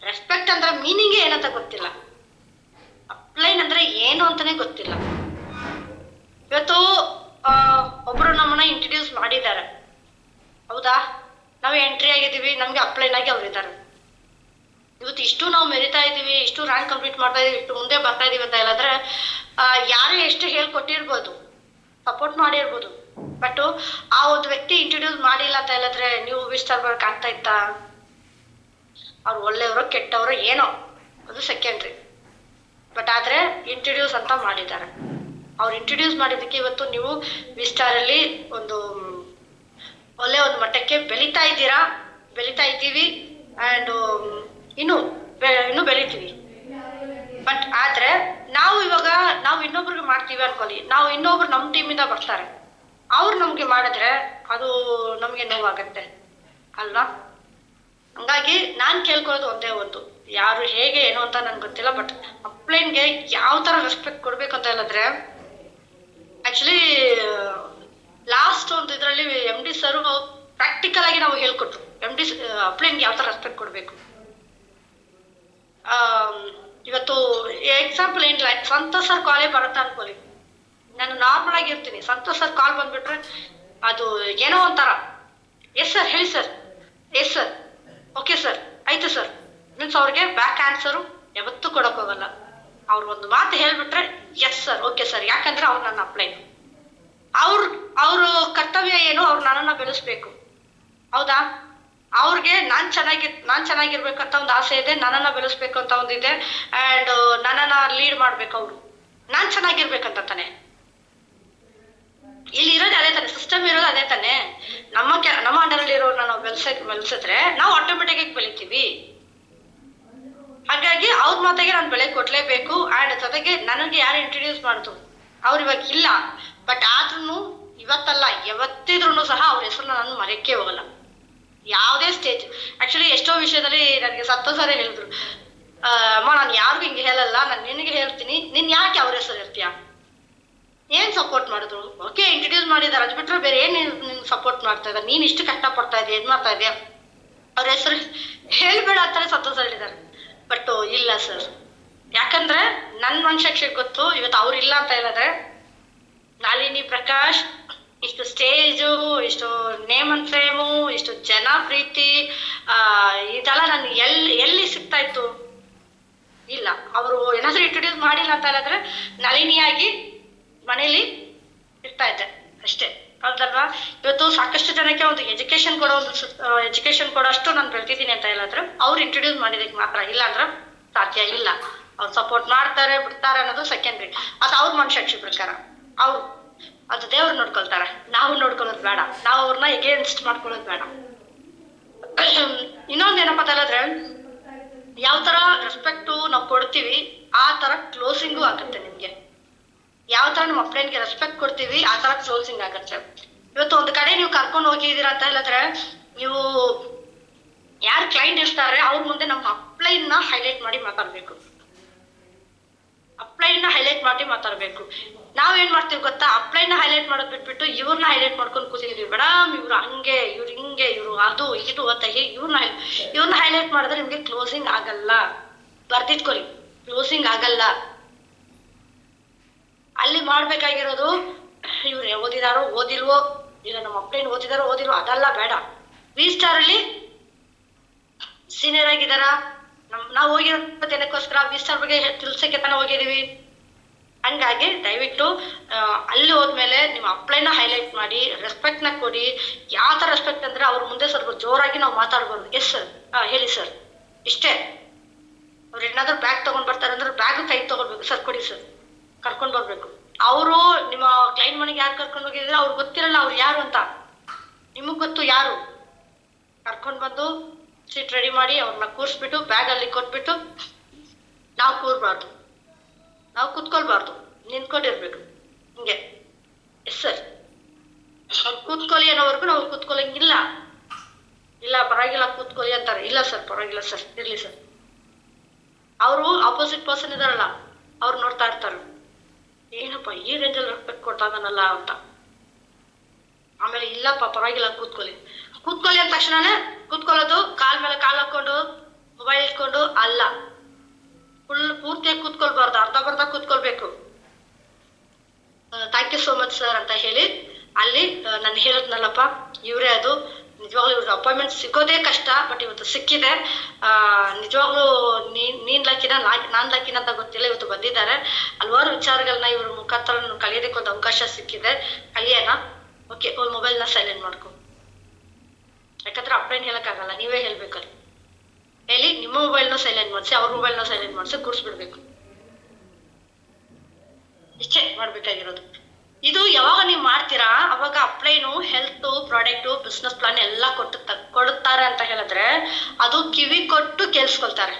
ರೆಸ್ಪೆಕ್ಟ್ ಅಂದ್ರೆ ಮೀನಿಂಗ್ ಏನಂತ ಗೊತ್ತಿಲ್ಲ, ಅಪ್ಲೈನ್ ಅಂದ್ರೆ ಏನು ಅಂತಾನೆ ಗೊತ್ತಿಲ್ಲ. ಇವತ್ತು ಒಬ್ರು ನಮ್ಮನ್ನ ಇಂಟ್ರಡ್ಯೂಸ್ ಮಾಡಿದ್ದಾರೆ, ಹೌದಾ, ನಾವು ಎಂಟ್ರಿ ಆಗಿದ್ದೀವಿ, ನಮ್ಗೆ ಅಪ್ಲೈನ್ ಆಗಿ ಅವ್ರು ಇದ್ದಾರೆ. ಇವತ್ತು ಇಷ್ಟು ನಾವು ಮೆರಿತಾ ಇದೀವಿ, ಇಷ್ಟು ರ್ಯಾಂಕ್ ಕಂಪ್ಲೀಟ್ ಮಾಡ್ತಾ ಇದೀವಿ, ಇಷ್ಟು ಮುಂದೆ ಬರ್ತಾ ಇದೀವಿ ಅಂತ ಹೇಳಿದ್ರೆ ಯಾರೇ ಎಷ್ಟು ಹೇಳ್ಕೊಟ್ಟಿರ್ಬೋದು, ಸಪೋರ್ಟ್ ಮಾಡಿರ್ಬೋದು, ಬಟ್ ಆ ಒಂದು ವ್ಯಕ್ತಿ ಇಂಟ್ರಡ್ಯೂಸ್ ಮಾಡಿಲ್ಲ ಅಂತ ಹೇಳಿದ್ರೆ ನೀವು ವಿಸ್ತಾರಕ್ಕೆ ಆಗ್ತಾ ಇತ್ತಾ? ಅವ್ರು ಒಳ್ಳೆಯವರು ಕೆಟ್ಟವರು ಏನೋ ಅದು ಸೆಕೆಂಡ್ರಿ. ಬಟ್ ಆದ್ರೆ ಇಂಟ್ರಡ್ಯೂಸ್ ಅಂತ ಮಾಡಿದ್ದಾರೆ. ಅವ್ರು ಇಂಟ್ರಡ್ಯೂಸ್ ಮಾಡಿದ್ದಕ್ಕೆ ಇವತ್ತು ನೀವು ವಿಸ್ತಾರಲ್ಲಿ ಒಂದು ಒಳ್ಳೆ ಒಂದು ಮಟ್ಟಕ್ಕೆ ಬೆಳೀತಾ ಇದ್ದೀವಿ. ಅಂಡ್ ಇನ್ನು ಬೆಳಿತೀವಿ. ಬಟ್ ಆದ್ರೆ ನಾವು ಇನ್ನೊಬ್ರಿಗೆ ಮಾಡ್ತೀವಿ ಅನ್ಕೊಳ್ಳಿ, ನಾವು ಇನ್ನೊಬ್ರು ನಮ್ಮ ಟೀಮಿಂದ ಬರ್ತಾರೆ, ಅವ್ರು ನಮ್ಗೆ ಮಾಡಿದ್ರೆ ಅದು ನಮ್ಗೆ ನೋವಾಗತ್ತೆ ಅಲ್ವಾ? ಹಂಗಾಗಿ ನಾನ್ ಕೇಳ್ಕೊಳ್ಳೋದು ಒಂದೇ ಒಂದು, ಯಾರು ಹೇಗೆ ಏನು ಅಂತ ನನ್ಗೆ ಗೊತ್ತಿಲ್ಲ, ಬಟ್ ಅಪ್ಲೈನ್ಗೆ ಯಾವ ತರ ರೆಸ್ಪೆಕ್ಟ್ ಕೊಡ್ಬೇಕು ಅಂತ ಹೇಳಿದ್ರೆ, ಆಕ್ಚುಲಿ ಲಾಸ್ಟ್ ಒಂದು ಇದ್ರಲ್ಲಿ MD ಸರ್ ಪ್ರಾಕ್ಟಿಕಲ್ ಆಗಿ ನಾವು ಹೇಳ್ಕೊಟ್ರು, MD ಅಪ್ಲೈನ್ಗೆ ಯಾವ ತರ ರೆಸ್ಪೆಕ್ಟ್ ಕೊಡ್ಬೇಕು. ಇವತ್ತು ಎಕ್ಸಾಂಪಲ್ ಏನಿಲ್ಲ, ಸಂತೋಷ್ ಸರ್ ಕಾಲೇ ಬರುತ್ತೆ ಅನ್ಕೊಳ್ಳಿ, ನಾನು ನಾರ್ಮಲ್ ಆಗಿ ಇರ್ತೀನಿ, ಸಂತೋಷ್ ಸರ್ ಕಾಲ್ ಬಂದ್ಬಿಟ್ರೆ ಅದು ಏನೋ ಒಂಥರ, ಎಸ್ ಸರ್ ಹೇಳಿ sir, yes sir, okay sir, ಆಯ್ತು ಸರ್, ಮೀನ್ಸ್ ಅವ್ರಿಗೆ ಬ್ಯಾಕ್ ಆನ್ಸರು ಯಾವತ್ತೂ ಕೊಡಕ್ ಹೋಗಲ್ಲ. ಅವ್ರು ಒಂದು ಮಾತು ಹೇಳ್ಬಿಟ್ರೆ ಎಸ್ ಸರ್, ಓಕೆ ಸರ್, ಯಾಕಂದ್ರೆ ಅವ್ರು ನನ್ನ ಅಪ್ಲೈನ್, ಅವ್ರ ಕರ್ತವ್ಯ ಏನು, ಅವ್ರು ನನ್ನನ್ನ ಬೆಳೆಸ್ಬೇಕು, ಹೌದಾ? ಅವ್ರಿಗೆ ನಾನ್ ಚೆನ್ನಾಗಿರ್ಬೇಕಂತ ಒಂದು ಆಸೆ ಇದೆ, ನನ್ನನ್ನ ಬೆಳೆಸ್ಬೇಕು ಅಂತ ಒಂದಿದೆ, ಅಂಡ್ ನನ್ನನ್ನ ಲೀಡ್ ಮಾಡ್ಬೇಕು ಅವ್ರು. ನಾನ್ ಚೆನ್ನಾಗಿರ್ಬೇಕಂತ ತಾನೆ ಇಲ್ಲಿ ಇರೋದು, ಅದೇ ತಾನೆ ಸಿಸ್ಟಮ್ ಇರೋದು, ಅದೇ ತಾನೆ. ನಮ್ಮ ಅಂಡರಲ್ಲಿ ಇರೋರ್ನ ನಾವು ಬೆಳೆಸಿದ್ರೆ ನಾವು ಆಟೋಮೆಟಿಕ್ ಆಗಿ ಬೆಳಿತೀವಿ. ಹಾಗಾಗಿ ಅವ್ರ ಮಾತಿಗೆ ನಾನು ಬೆಲೆ ಕೊಡ್ಲೇಬೇಕು. ಅಂಡ್ ಜೊತೆಗೆ ನನಗೆ ಯಾರು ಇಂಟ್ರೊಡ್ಯೂಸ್ ಮಾಡಿದ್ರು ಅವ್ರು ಇವಾಗ ಇಲ್ಲ, ಬಟ್ ಆದ್ರೂ ಇವತ್ತಲ್ಲ ಯಾವತ್ತಿದ್ರು ಸಹ ಅವ್ರ ಹೆಸರನ್ನ ನಾನು ಮರೆಯಕ್ಕೆ ಹೋಗಲ್ಲ. ಯಾವುದೇ ಸ್ಟೇಜ್, ಆಕ್ಚುಲಿ ಎಷ್ಟೋ ವಿಷಯದಲ್ಲಿ ನನಗೆ ಸಂತೋಷರೇ ಹೇಳಿದ್ರು, ಅಮ್ಮ ನಾನು ಯಾರಿಗೂ ಹಿಂಗೆ ಹೇಳಲ್ಲ, ನಾನು ನಿನಗೆ ಹೇಳ್ತೀನಿ, ನೀನ್ ಯಾಕೆ ಅವ್ರ ಹೆಸರು ಇರ್ತೀಯ, ಏನ್ ಸಪೋರ್ಟ್ ಮಾಡಿದ್ರು, ಓಕೆ ಇಂಟ್ರೊಡ್ಯೂಸ್ ಮಾಡಿದಾರೆ, ಅದು ಬಿಟ್ರೆ ಬೇರೆ ಏನ್ ನಿನ್ ಸಪೋರ್ಟ್ ಮಾಡ್ತಾ ಇದ್ದಾರೆ, ನೀನ್ ಇಷ್ಟು ಕಷ್ಟ ಪಡ್ತಾ ಇದೆಯಾ, ಏನ್ ಮಾಡ್ತಾ ಇದೆಯಾ, ಅವ್ರ ಹೆಸರು ಹೇಳ್ಬೇಡ ಅಂತಾನೆ ಸಂತೋಷ ಹೇಳಿದ್ದಾರೆ. ಬಟ್ ಇಲ್ಲ ಸರ್, ಯಾಕಂದ್ರೆ ನನ್ ಮನುಷ್ಯಕ್ಕೆ ಗೊತ್ತು, ಇವತ್ತು ಅವ್ರಿಲ್ಲ ಅಂತ ಹೇಳಿದ್ರೆ ನಳಿನಿ ಪ್ರಕಾಶ್ ಇಷ್ಟು ಸ್ಟೇಜು, ಇಷ್ಟು ನೇಮ್ ಅಂಡ್ ಫೇಮು, ಇಷ್ಟು ಜನ ಪ್ರೀತಿ, ಇದೆಲ್ಲ ನನ್ ಎಲ್ಲಿ ಸಿಗ್ತಾ ಇತ್ತು? ಇಲ್ಲ. ಅವರು ಏನಾದ್ರೂ ಇಂಟ್ರೊಡ್ಯೂಸ್ ಮಾಡಿಲ್ಲ ಅಂತ ಹೇಳಿದ್ರೆ ನಳಿನಿಯಾಗಿ ಮನೇಲಿ ಇರ್ತಾ ಇದ್ದೆ ಅಷ್ಟೇ, ಹೌದಲ್ವಾ? ಇವತ್ತು ಸಾಕಷ್ಟು ಜನಕ್ಕೆ ಒಂದು ಎಜುಕೇಶನ್ ಕೊಡೋಷ್ಟು ನಾನು ಬೆಳ್ತಿದ್ದೀನಿ ಅಂತ ಹೇಳಿದ್ರೆ ಅವ್ರು ಇಂಟ್ರೊಡ್ಯೂಸ್ ಮಾಡಿದಕ್ಕೆ ಮಾತ್ರ, ಇಲ್ಲ ಅಂದ್ರೆ ಸಾಧ್ಯ ಇಲ್ಲ. ಅವ್ರು ಸಪೋರ್ಟ್ ಮಾಡ್ತಾರೆ ಬಿಡ್ತಾರೆ ಅನ್ನೋದು ಸೆಕೆಂಡ್ರಿ, ಅದು ಅವ್ರ ಮನುಷ್ಯಕ್ಷಿ ಪ್ರಕಾರ ಅವ್ರು, ಅದು ದೇವ್ರು ನೋಡ್ಕೊಳ್ತಾರೆ, ನಾವು ನೋಡ್ಕೊಳ್ಳೋದು ಬೇಡ, ನಾವು ಅವ್ರನ್ನ ಎಗೇನ್ಸ್ಟ್ ಮಾಡ್ಕೊಳ್ಳೋದು ಬೇಡ. ಇನ್ನೊಂದು ಏನಪ್ಪ ಅಂತ ಹೇಳಿದ್ರೆ, ಯಾವ ತರ ರೆಸ್ಪೆಕ್ಟು ನಾವು ಕೊಡ್ತೀವಿ ಆ ತರ ಕ್ಲೋಸಿಂಗು ಆಗುತ್ತೆ ನಿಮ್ಗೆ. ಯಾವ ತರ ನಮ್ಮ ಅಪ್ಲೈನ್ಗೆ ರೆಸ್ಪೆಕ್ಟ್ ಕೊಡ್ತೀವಿ ಆ ತರ ಕ್ಲೋಸಿಂಗ್ ಆಗುತ್ತೆ. ಇವತ್ತು ಒಂದು ಕಡೆ ನೀವು ಕರ್ಕೊಂಡು ಹೋಗಿದ್ದೀರಾ ಅಂತ ಹೇಳಿದ್ರೆ, ನೀವು ಯಾರು ಕ್ಲೈಂಟ್ ಇರ್ತಾರೆ ಅವ್ರ ಮುಂದೆ ನಮ್ಮ ಅಪ್ಲೈನ್ ನ ಹೈಲೈಟ್ ಮಾಡಿ ಮಾತಾಡ್ಬೇಕು. ನಾವೇನ್ ಮಾಡ್ತೀವಿ ಗೊತ್ತಾ, ಅಪ್ಲೈನ್ ನ ಹೈಲೈಟ್ ಮಾಡೋದ್ ಬಿಟ್ಬಿಟ್ಟು ಇವ್ರನ್ನ ಹೈಲೈಟ್ ಮಾಡ್ಕೊಂಡು ಕೂತಿದೀವಿ. ಮೇಡಮ್ ಇವ್ರು ಹಂಗೆ, ಇವ್ರು ಹಿಂಗೆ, ಇವ್ರು ಅದು ಇದು ಅಂತ ಇವ್ರನ್ನ ಹೈಲೈಟ್ ಮಾಡಿದ್ರೆ ನಿಮ್ಗೆ ಕ್ಲೋಸಿಂಗ್ ಆಗಲ್ಲ. ಬರ್ದಿಟ್ಕೊಳ್ಳಿ, ಕ್ಲೋಸಿಂಗ್ ಆಗಲ್ಲ. ಅಲ್ಲಿ ಮಾಡ್ಬೇಕಾಗಿರೋದು ಇವ್ರು ಓದಿದಾರೋ ಓದಿಲ್ವೋ, ಇಲ್ಲ ನಮ್ಮ ಅಪ್ಲೈನ್ ಓದಿಲ್ವೋ ಅದೆಲ್ಲ ಬೇಡ. V-Star ಅಲ್ಲಿ ಸೀನಿಯರ್ ಆಗಿದಾರ, ನಾವು ಹೋಗಿರೋದಕ್ಕೋಸ್ಕರ V-Star ಬಗ್ಗೆ ತಿಳ್ಸಕ್ಕೆ ತಾನೇ ಹೋಗಿದೀವಿ. ಹಂಗಾಗಿ ದಯವಿಟ್ಟು ಅಲ್ಲಿ ಹೋದ್ಮೇಲೆ ನಿಮ್ಮ ಅಪ್ಲೈನ ಹೈಲೈಟ್ ಮಾಡಿ, ರೆಸ್ಪೆಕ್ಟ್ ನ ಕೊಡಿ. ಯಾವ ತರ ರೆಸ್ಪೆಕ್ಟ್ ಅಂದ್ರೆ ಅವ್ರ ಮುಂದೆ ಸ್ವಲ್ಪ ಜೋರಾಗಿ ನಾವು ಮಾತಾಡ್ಬಾರ್ದು. ಎಸ್ ಸರ್, ಹೇಳಿ ಸರ್, ಇಷ್ಟೇ. ಅವ್ರು ಏನಾದ್ರು ಬ್ಯಾಗ್ ತಗೊಂಡ್ ಬರ್ತಾರೆ ಅಂದ್ರೆ ಬ್ಯಾಗ್ ಕೈ ತಗೊಳ್ಬೇಕು, ಸರ್ ಕೊಡಿ ಸರ್, ಕರ್ಕೊಂಡ್ ಬರ್ಬೇಕು. ಅವರು ನಿಮ್ಮ ಕ್ಲೈಂಟ್ ಮನೆಗೆ ಯಾರು ಕರ್ಕೊಂಡು ಹೋಗಿದ್ರೆ ಅವ್ರಿಗೆ ಗೊತ್ತಿರಲ್ಲ ಅವ್ರು ಯಾರು ಅಂತ, ನಿಮಗ್ ಗೊತ್ತು ಯಾರು. ಕರ್ಕೊಂಡ್ ಬಂದು ಸೀಟ್ ರೆಡಿ ಮಾಡಿ ಅವ್ರನ್ನ ಕೂರ್ಸ್ಬಿಟ್ಟು ಬ್ಯಾಗ್ ಅಲ್ಲಿ ಕೊಟ್ಬಿಟ್ಟು ನಾವು ಕೂರ್ಬಾರ್ದು, ನಾವು ಕೂತ್ಕೊಳ್ಬಾರ್ದು, ನಿಂತ್ಕೊಂಡಿರ್ಬೇಕು ಹಿಂಗೆ. ಎಸ್ ಸರ್, ಅವ್ರು ಕೂತ್ಕೊಳ್ಳಿ ಅನ್ನೋವರೆಗೂ ನಾವು ಕೂತ್ಕೊಳ್ಳಂಗಿಲ್ಲ. ಇಲ್ಲ ಪರವಾಗಿಲ್ಲ ಕೂತ್ಕೊಳ್ಳಿ ಅಂತಾರೆ, ಇಲ್ಲ ಸರ್ ಪರವಾಗಿಲ್ಲ ಸರ್ ಇರ್ಲಿ ಸರ್. ಅವರು ಆಪೋಸಿಟ್ ಪರ್ಸನ್ ಇದಾರಲ್ಲ ಅವ್ರು ನೋಡ್ತಾ ಇರ್ತಾರೆ, ಏನಪ್ಪ ಈ ರೇಂಜಲ್ಲಿ ರೆಸ್ಪೆಕ್ಟ್ ಕೊಡ್ತಾ ಇದ್ದಾನಲ್ಲ ಅಂತ. ಆಮೇಲೆ ಇಲ್ಲಪ್ಪ ಪರವಾಗಿಲ್ಲ ಕೂತ್ಕೊಳ್ಳಿ ಅಂದ ತಕ್ಷಣನೇ ಕೂತ್ಕೊಳ್ಳೋದು, ಕಾಲ್ ಮೇಲೆ ಕಾಲ್ ಹಾಕೊಂಡು ಮೊಬೈಲ್ ಇಟ್ಕೊಂಡು ಅಲ್ಲ, ಪೂರ್ತಿಯಾಗಿ ಕೂತ್ಕೊಳ್ಬಾರ್ದು, ಅರ್ಧ ಕೂತ್ಕೊಳ್ಬೇಕು. Thank you so much sir ಅಂತ ಹೇಳಿ ಅಲ್ಲಿ ನಾನು ಹೇಳಿದ್ನಲ್ಲಪ್ಪ ಇವರೇ ಅದು. ನಿಜವಾಗ್ಲೂ ಇವ್ರಿಗೆ ಅಪಾಯಿಂಟ್ಮೆಂಟ್ ಸಿಗೋದೇ ಕಷ್ಟ, ಬಟ್ ಇವತ್ತು ಸಿಕ್ಕಿದೆ. ನಿಜವಾಗ್ಲೂ ನೀನ್ ಲಕ್ಕಿನ ನಾನ್ ಲಕ್ಕಿನ ಅಂತ ಗೊತ್ತಿಲ್ಲ, ಇವತ್ತು ಬಂದಿದ್ದಾರೆ. ಹಲವಾರು ವಿಚಾರಗಳನ್ನ ಇವ್ರ ಮುಖಾಂತರ ಕಲಿಯೋದಕ್ಕೆ ಒಂದು ಅವಕಾಶ ಸಿಕ್ಕಿದೆ, ಕಲಿಯೋಣ. ಓಕೆ, ಮೊಬೈಲ್ನ ಸೈಲೆಂಟ್ ಮಾಡ್ಕೊ, ಯಾಕಂದ್ರೆ ಅಪ್ಲೈನ್ ಹೇಳಕ್ಕಾಗಲ್ಲ, ನೀವೇ ಹೇಳ್ಬೇಕಲ್ಲಿ. ಹೇಳಿ ನಿಮ್ಮ ಮೊಬೈಲ್ನ ಸೈಲೆಂಟ್ ಮಾಡಿಸಿ, ಅವ್ರ ಮೊಬೈಲ್ನ ಸೈಲೆಂಟ್ ಮಾಡಿಸಿ ಕೂರಿಸ್ಬಿಡ್ಬೇಕು. ಇಷ್ಟೇ ಮಾಡ್ಬೇಕಾಗಿರೋದು. ಇದು ಯಾವಾಗ ನೀವು ಮಾಡ್ತೀರಾ ಅವಾಗ ಅಪ್ಲೈನು ಹೆಲ್ತ್ ಪ್ರಾಡಕ್ಟ್ ಬಿಸ್ನೆಸ್ ಪ್ಲಾನ್ ಎಲ್ಲ ಕೊಡುತ್ತಾರೆ ಅಂತ ಹೇಳಿದ್ರೆ ಅದು ಕಿವಿ ಕೊಟ್ಟು ಕೇಳಿಸ್ಕೊಳ್ತಾರೆ.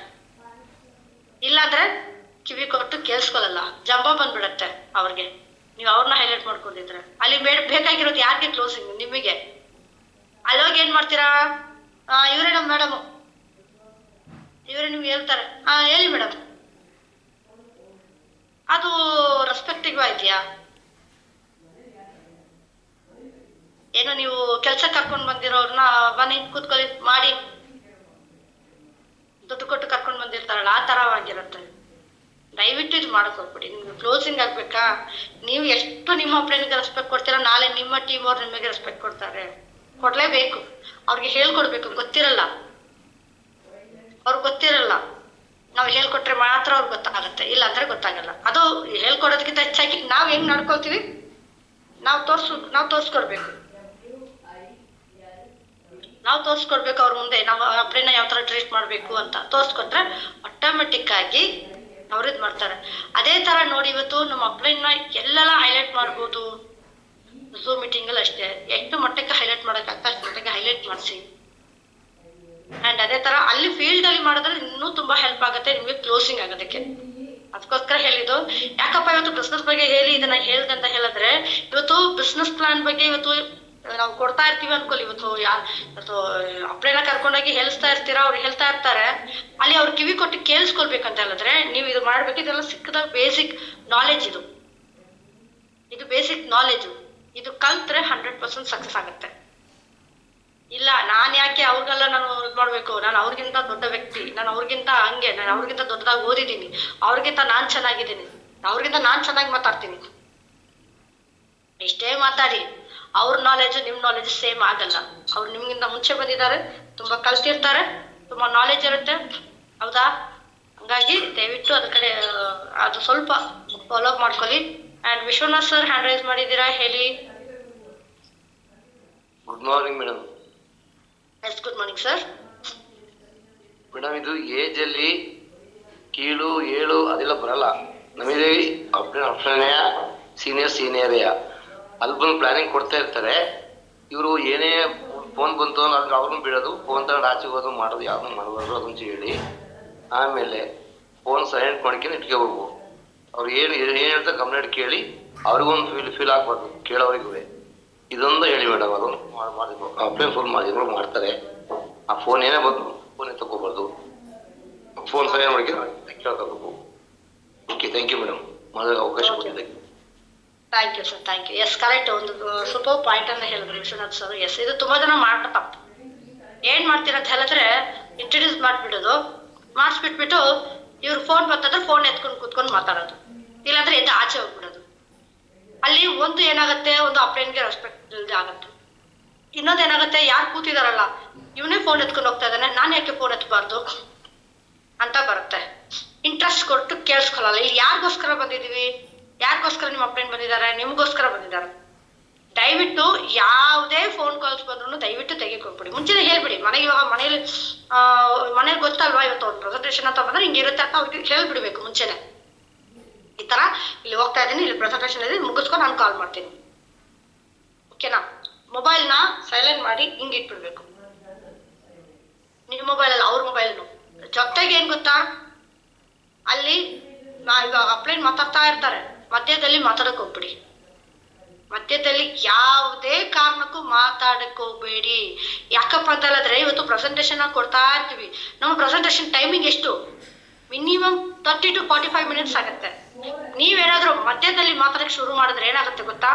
ಇಲ್ಲಾಂದ್ರೆ ಕಿವಿ ಕೊಟ್ಟು ಕೇಳಿಸ್ಕೊಳಲ್ಲ, ಜಂಬ ಬಂದ್ಬಿಡತ್ತೆ ಅವ್ರಿಗೆ. ನೀವು ಅವ್ರನ್ನ ಹೈಲೈಟ್ ಮಾಡ್ಕೊಂಡಿದ್ರೆ ಅಲ್ಲಿ ಬೇಕಾಗಿರೋದು ಯಾರಿಗೆ? ಕ್ಲೋಸಿಂಗ್ ನಿಮಗೆ. ಅಲ್ಲೋಗಿ ಏನ್ ಮಾಡ್ತೀರಾ, ಇವರೇ ನಮ್ಮ ಮೇಡಮ್, ಇವರೇ ನಿಮ್ಗೆ ಹೇಳ್ತಾರೆ, ಹೇಳಿ ಮೇಡಮ್. ಅದು ರೆಸ್ಪೆಕ್ಟಿವ್ ಇದೆಯಾ? ಏನೋ ನೀವು ಕೆಲ್ಸ ಕರ್ಕೊಂಡ್ ಬಂದಿರೋರ್ನ ಬನ್ನಿ ಕೂತ್ಕೊಳ್ಳಿ ಮಾಡಿ ದುಡ್ಡು ಕೊಟ್ಟು ಕರ್ಕೊಂಡ್ ಬಂದಿರ್ತಾರಲ್ಲ ಆ ತರವಾಗಿರುತ್ತೆ. ದಯವಿಟ್ಟು ಇದು ಮಾಡಕ್ ಹೋಗ್ಬಿಡಿ. ನಿಮ್ಗೆ ಕ್ಲೋಸಿಂಗ್ ಆಗ್ಬೇಕಾ, ನೀವು ಎಷ್ಟು ನಿಮ್ಮ ಅಪ್ಲೈನ್ಗೆ ರೆಸ್ಪೆಕ್ಟ್ ಕೊಡ್ತೀರಾ, ನಾಳೆ ನಿಮ್ಮ ಟೀಮ್ ಅವ್ರು ನಿಮಗೆ ರೆಸ್ಪೆಕ್ಟ್ ಕೊಡ್ತಾರೆ, ಕೊಡ್ಲೇಬೇಕು. ಅವ್ರಿಗೆ ಹೇಳ್ಕೊಡ್ಬೇಕು, ಗೊತ್ತಿರಲ್ಲ, ಅವ್ರಿಗೆ ಗೊತ್ತಿರಲ್ಲ. ನಾವು ಹೇಳ್ಕೊಟ್ರೆ ಮಾತ್ರ ಅವ್ರಿಗೆ ಗೊತ್ತಾಗುತ್ತೆ, ಇಲ್ಲ ಅಂದ್ರೆ ಗೊತ್ತಾಗಲ್ಲ. ಅದು ಹೇಳ್ಕೊಡೋದಕ್ಕಿಂತ ಹೆಚ್ಚಾಗಿ ನಾವ್ ಹೆಂಗ್ ನಡ್ಕೊಳ್ತೀವಿ ನಾವು ತೋರ್ಸ್ಕೊಡ್ಬೇಕು. ನಾವು ತೋರಿಸ್ಕೊಡ್ಬೇಕು ಅವ್ರ ಮುಂದೆ, ನಾವು ಅಪ್ಲೈನ ಯಾವ ಥರ ಟ್ರೀಟ್ ಮಾಡಬೇಕು ಅಂತ ತೋರಿಸ್ಕೊಟ್ರೆ ಆಟೋಮೆಟಿಕ್ ಆಗಿ ಅವ್ರು ಇದು ಮಾಡ್ತಾರೆ. ಅದೇ ಥರ ನೋಡಿ ಇವತ್ತು ನಮ್ಮ ಅಪ್ಲೈನ್ನ ಎಲ್ಲೆಲ್ಲ ಹೈಲೈಟ್ ಮಾಡ್ಬೋದು, ಝೂಮ್ ಮೀಟಿಂಗಲ್ಲಿ ಅಷ್ಟೇ ಎಷ್ಟು ಮಟ್ಟಕ್ಕೆ ಹೈಲೈಟ್ ಮಾಡೋಕ್ಕಾಗ್ತದೆ ಅಷ್ಟು ಮಟ್ಟಕ್ಕೆ ಹೈಲೈಟ್ ಮಾಡಿಸಿ. ಆ್ಯಂಡ್ ಅದೇ ಥರ ಅಲ್ಲಿ ಫೀಲ್ಡಲ್ಲಿ ಮಾಡಿದ್ರೆ ಇನ್ನೂ ತುಂಬ ಹೆಲ್ಪ್ ಆಗುತ್ತೆ ನಿಮಗೆ ಕ್ಲೋಸಿಂಗ್ ಆಗೋದಕ್ಕೆ. ಅದಕ್ಕೋಸ್ಕರ ಹೇಳಿದ್ದು. ಯಾಕಪ್ಪ ಇವತ್ತು ಬಿಸ್ನೆಸ್ ಬಗ್ಗೆ ಹೇಳಿ ಇದನ್ನ ಹೇಳ್ದೆ ಅಂತ ಹೇಳಿದ್ರೆ, ಇವತ್ತು ಬಿಸ್ನೆಸ್ ಪ್ಲಾನ್ ಬಗ್ಗೆ ಇವತ್ತು ನಾವು ಕೊಡ್ತಾ ಇರ್ತೀವಿ ಅನ್ಕೊಳ್ಳಿ. ಇವತ್ತು ಅಪ್ಲೈನ ಕರ್ಕೊಂಡೋಗಿ ಹೇಳ್ತಾ ಇರ್ತೀರಾ, ಅವ್ರು ಹೇಳ್ತಾ ಇರ್ತಾರೆ, ಅಲ್ಲಿ ಅವ್ರು ಕಿವಿ ಕೊಟ್ಟು ಕೇಳಿಸ್ಕೊಳ್ಬೇಕಂತ ಹೇಳಿದ್ರೆ ನೀವು ಇದು ಮಾಡ್ಬೇಕು. ಇದೆಲ್ಲ ಸಿಕ್ಕದ ಬೇಸಿಕ್ ನಾಲೆಜ್. ಇದು ಬೇಸಿಕ್ ನಾಲೆಜ್. ಇದು ಕಲ್ತ್ರೆ 100% ಸಕ್ಸಸ್ ಆಗುತ್ತೆ. ಇಲ್ಲ ನಾನ್ ಯಾಕೆ ಅವ್ರಿಗೆಲ್ಲ ನಾನು ಇದು ಮಾಡ್ಬೇಕು, ನಾನು ಅವ್ರಿಗಿಂತ ದೊಡ್ಡ ವ್ಯಕ್ತಿ, ನಾನು ಅವ್ರಿಗಿಂತ ಹಂಗೆ, ನಾನು ಅವ್ರಿಗಿಂತ ದೊಡ್ಡದಾಗಿ ಓದಿದ್ದೀನಿ, ಅವ್ರಿಗಿಂತ ನಾನ್ ಚೆನ್ನಾಗಿದ್ದೀನಿ, ಅವ್ರಿಗಿಂತ ನಾನ್ ಚೆನ್ನಾಗಿ ಮಾತಾಡ್ತೀನಿ, ಇಷ್ಟೇ ಮಾತಾಡಿ ಅವ್ರ ನಾಲೆಜ್ ನಿಮ್ ನಾಲೆಜ್ ಸೇಮ್ ಆಗಲ್ಲ. ಅವ್ರು ನಿಮ್ಗಿಂತ ಮುಂಚೆ ಬಂದಿದ್ದಾರೆ, ತುಂಬಾ ಕಲ್ತಿರ್ತಾರೆ, ತುಂಬಾ ನಾಲೆಜ್ ಇರುತ್ತೆ, ಹೌದಾ? ಹಂಗಾಗಿ ದಯವಿಟ್ಟು ಅದ್ರ ಕಡೆ ಅದು ಸ್ವಲ್ಪ ಫಾಲೋ ಅಪ್ ಮಾಡ್ಕೊಳ್ಳಿ. And Vishwanath sir hand raise ಮಾಡಿದ್ದೀರಾ, ಹೇಳಿ. Good morning madam. Yes, good morning sir. Madam, ಇದು ಏಜ್ ಅಲ್ಲಿ ಕೀಳು ಏಳು ಅದೆಲ್ಲ ಬರಲ್ಲ ನಮಗೆ. ಆಪ್ಷನ್ ಸೀನಿಯರ್ ಅಲ್ಲಿ ಬಂದು ಪ್ಲಾನಿಂಗ್ ಕೊಡ್ತಾ ಇರ್ತಾರೆ. ಇವರು ಏನೇ ಫೋನ್ ಬಂತು ಅಂದ್ರೆ ಅವ್ರನ್ನ ಬಿಡೋದು, ಫೋನ್ ತಗೊಂಡು ಆಚೆ ಹೋಗೋದು ಮಾಡೋದು ಯಾವ್ದು ಮಾಡಬಾರ್ದು ಅದನ್ನ ಹೇಳಿ. ಆಮೇಲೆ ಫೋನ್ ಸೈಲೆಂಟ್ ಮಾಡ್ಕೊಂಡು ಇಟ್ಕೋಬೇಕು. ಅವ್ರು ಏನು ಹೇಳ್ತಾರೆ ಕಂಪ್ಲೇಂಟ್ ಕೇಳಿ ಅವ್ರಿಗೊಂದು ಫೀಲ್ ಆಗ್ಬಾರ್ದು ಕೇಳೋರಿಗೂ. ಇದೊಂದು ಹೇಳಿ ಮೇಡಮ್. ಅದು ಮಾಡಬೇಕು. ಅಪ್ಲೈ ಫೋನ್ ಮಾಡಿದ್ರು ಮಾಡ್ತಾರೆ. ಆ ಫೋನ್ ಏನೇ ಬಂದು ಫೋನೇ ತಗೋಬಾರ್ದು, ಫೋನ್ ಸರಿಯಾಗಿ ಮಾಡಿ ಕೇಳ್ಕೋಬೇಕು. ಓಕೆ, ಥ್ಯಾಂಕ್ ಯು ಮೇಡಮ್, ಮಾಡೋದಕ್ಕೆ ಅವಕಾಶ ಕೊಟ್ಟಿದ್ದಕ್ಕೆ. Thank you sir, thank you. Yes, correct. ಒಂದು ಸೂಪರ್ ಪಾಯಿಂಟ್ ಅನ್ನ ಹೇಳಿದ್ರು ವಿಶ್ವನಾಥ್ ಸರ್. ಎಸ್, ಇದು ತುಂಬಾ ಜನ ಮಾಡ್ತಾ ತಪ್ಪು. ಏನ್ ಮಾಡ್ತೀರ ಅಂತ ಹೇಳಿದ್ರೆ, ಇಂಟ್ರೊಡ್ಯೂಸ್ ಮಾಡ್ಬಿಡೋದು, ಮಾಡಿಸ್ಬಿಟ್ಬಿಟ್ಟು ಇವ್ರು ಫೋನ್ ಬರ್ತಂದ್ರೆ ಫೋನ್ ಎತ್ಕೊಂಡು ಕೂತ್ಕೊಂಡು ಮಾತಾಡೋದು, ಇಲ್ಲಾಂದ್ರೆ ಎದ್ದು ಆಚೆ ಹೋಗ್ಬಿಡೋದು. ಅಲ್ಲಿ ಒಂದು ಏನಾಗುತ್ತೆ, ಒಂದು ಅಪ್ಲೈನ್ಗೆ ರೆಸ್ಪೆಕ್ಟ್ ಇಲ್ಲದೆ ಆಗುತ್ತೆ. ಇನ್ನೊಂದು ಏನಾಗುತ್ತೆ, ಯಾರು ಕೂತಿದಾರಲ್ಲ ಇವನೇ ಫೋನ್ ಎತ್ಕೊಂಡು ಹೋಗ್ತಾ ಇದ್ದಾನೆ, ನಾನು ಯಾಕೆ ಫೋನ್ ಎತ್ತಬಾರ್ದು ಅಂತ ಬರುತ್ತೆ. ಇಂಟ್ರೆಸ್ಟ್ ಕೊಟ್ಟು ಕೇಳಿಸ್ಕೊಳ್ಳಲ್ಲ. ಇಲ್ಲಿ ಯಾರಿಗೋಸ್ಕರ ಬಂದಿದೀವಿ, ಯಾರಿಗೋಸ್ಕರ ನಿಮ್ಮ ಅಪ್ಲೈನ್ ಬಂದಿದ್ದಾರೆ, ನಿಮ್ಗೋಸ್ಕರ ಬಂದಿದ್ದಾರೆ. ದಯವಿಟ್ಟು ಯಾವುದೇ ಫೋನ್ ಕಾಲ್ಸ್ ಬಂದ್ರು ದಯವಿಟ್ಟು ತೆಗಿಕೊಟ್ಬಿಡಿ. ಮುಂಚೆನೆ ಹೇಳ್ಬಿಡಿ. ಇವಾಗ ಮನೇಲಿ ಗೊತ್ತಲ್ವಾ, ಇವತ್ತು ಒಂದು ಪ್ರೆಸೆಂಟೇಷನ್ ಅಂತ ಬಂದ್ರೆ ಹಿಂಗೆ ಇರುತ್ತೆ ಅಂತ ಅವ್ರಿಗೆ ಹೇಳ್ಬಿಡ್ಬೇಕು ಮುಂಚೆನೆ. ಈ ತರ ಇಲ್ಲಿ ಹೋಗ್ತಾ ಇದ್ದೀನಿ, ಇಲ್ಲಿ ಪ್ರೆಸೆಂಟೇಷನ್ ಇದೆ, ಮುಗಿಸ್ಕೊಂಡು ನಾನು ಕಾಲ್ ಮಾಡ್ತೀನಿ, ಓಕೆನಾ? ಮೊಬೈಲ್ನ ಸೈಲೆಂಟ್ ಮಾಡಿ ಹಿಂಗೆ ಇಟ್ಬಿಡ್ಬೇಕು. ನಿಮ್ಮ ಮೊಬೈಲ್ ಅಲ್ಲ, ಅವ್ರ ಮೊಬೈಲ್ನು. ಜೊತೆಗೆ ಏನ್ ಗೊತ್ತಾ, ಅಲ್ಲಿ ಇವಾಗ ಅಪ್ಲೈನ್ ಮಾತಾಡ್ತಾ ಇರ್ತಾರೆ, ಮಧ್ಯದಲ್ಲಿ ಮಾತಾಡಕ್ ಹೋಗ್ಬಿಡಿ. ಮಧ್ಯದಲ್ಲಿ ಯಾವುದೇ ಕಾರಣಕ್ಕೂ ಮಾತಾಡಕ್ ಹೋಗ್ಬೇಡಿ. ಯಾಕಪ್ಪ ಅಂತ ಹೇಳಿದ್ರೆ, ಇವತ್ತು ಪ್ರೆಸೆಂಟೇಷನ್ ಕೊಡ್ತಾ ಇರ್ತೀವಿ. ನಮ್ಮ ಪ್ರೆಸೆಂಟೇಷನ್ ಟೈಮಿಂಗ್ ಎಷ್ಟು? ಮಿನಿಮಮ್ 30 to 45 ಮಿನಿಟ್ಸ್ ಆಗುತ್ತೆ. ನೀವೇನಾದ್ರೂ ಮಧ್ಯದಲ್ಲಿ ಮಾತಾಡಕ್ ಶುರು ಮಾಡಿದ್ರೆ ಏನಾಗುತ್ತೆ ಗೊತ್ತಾ?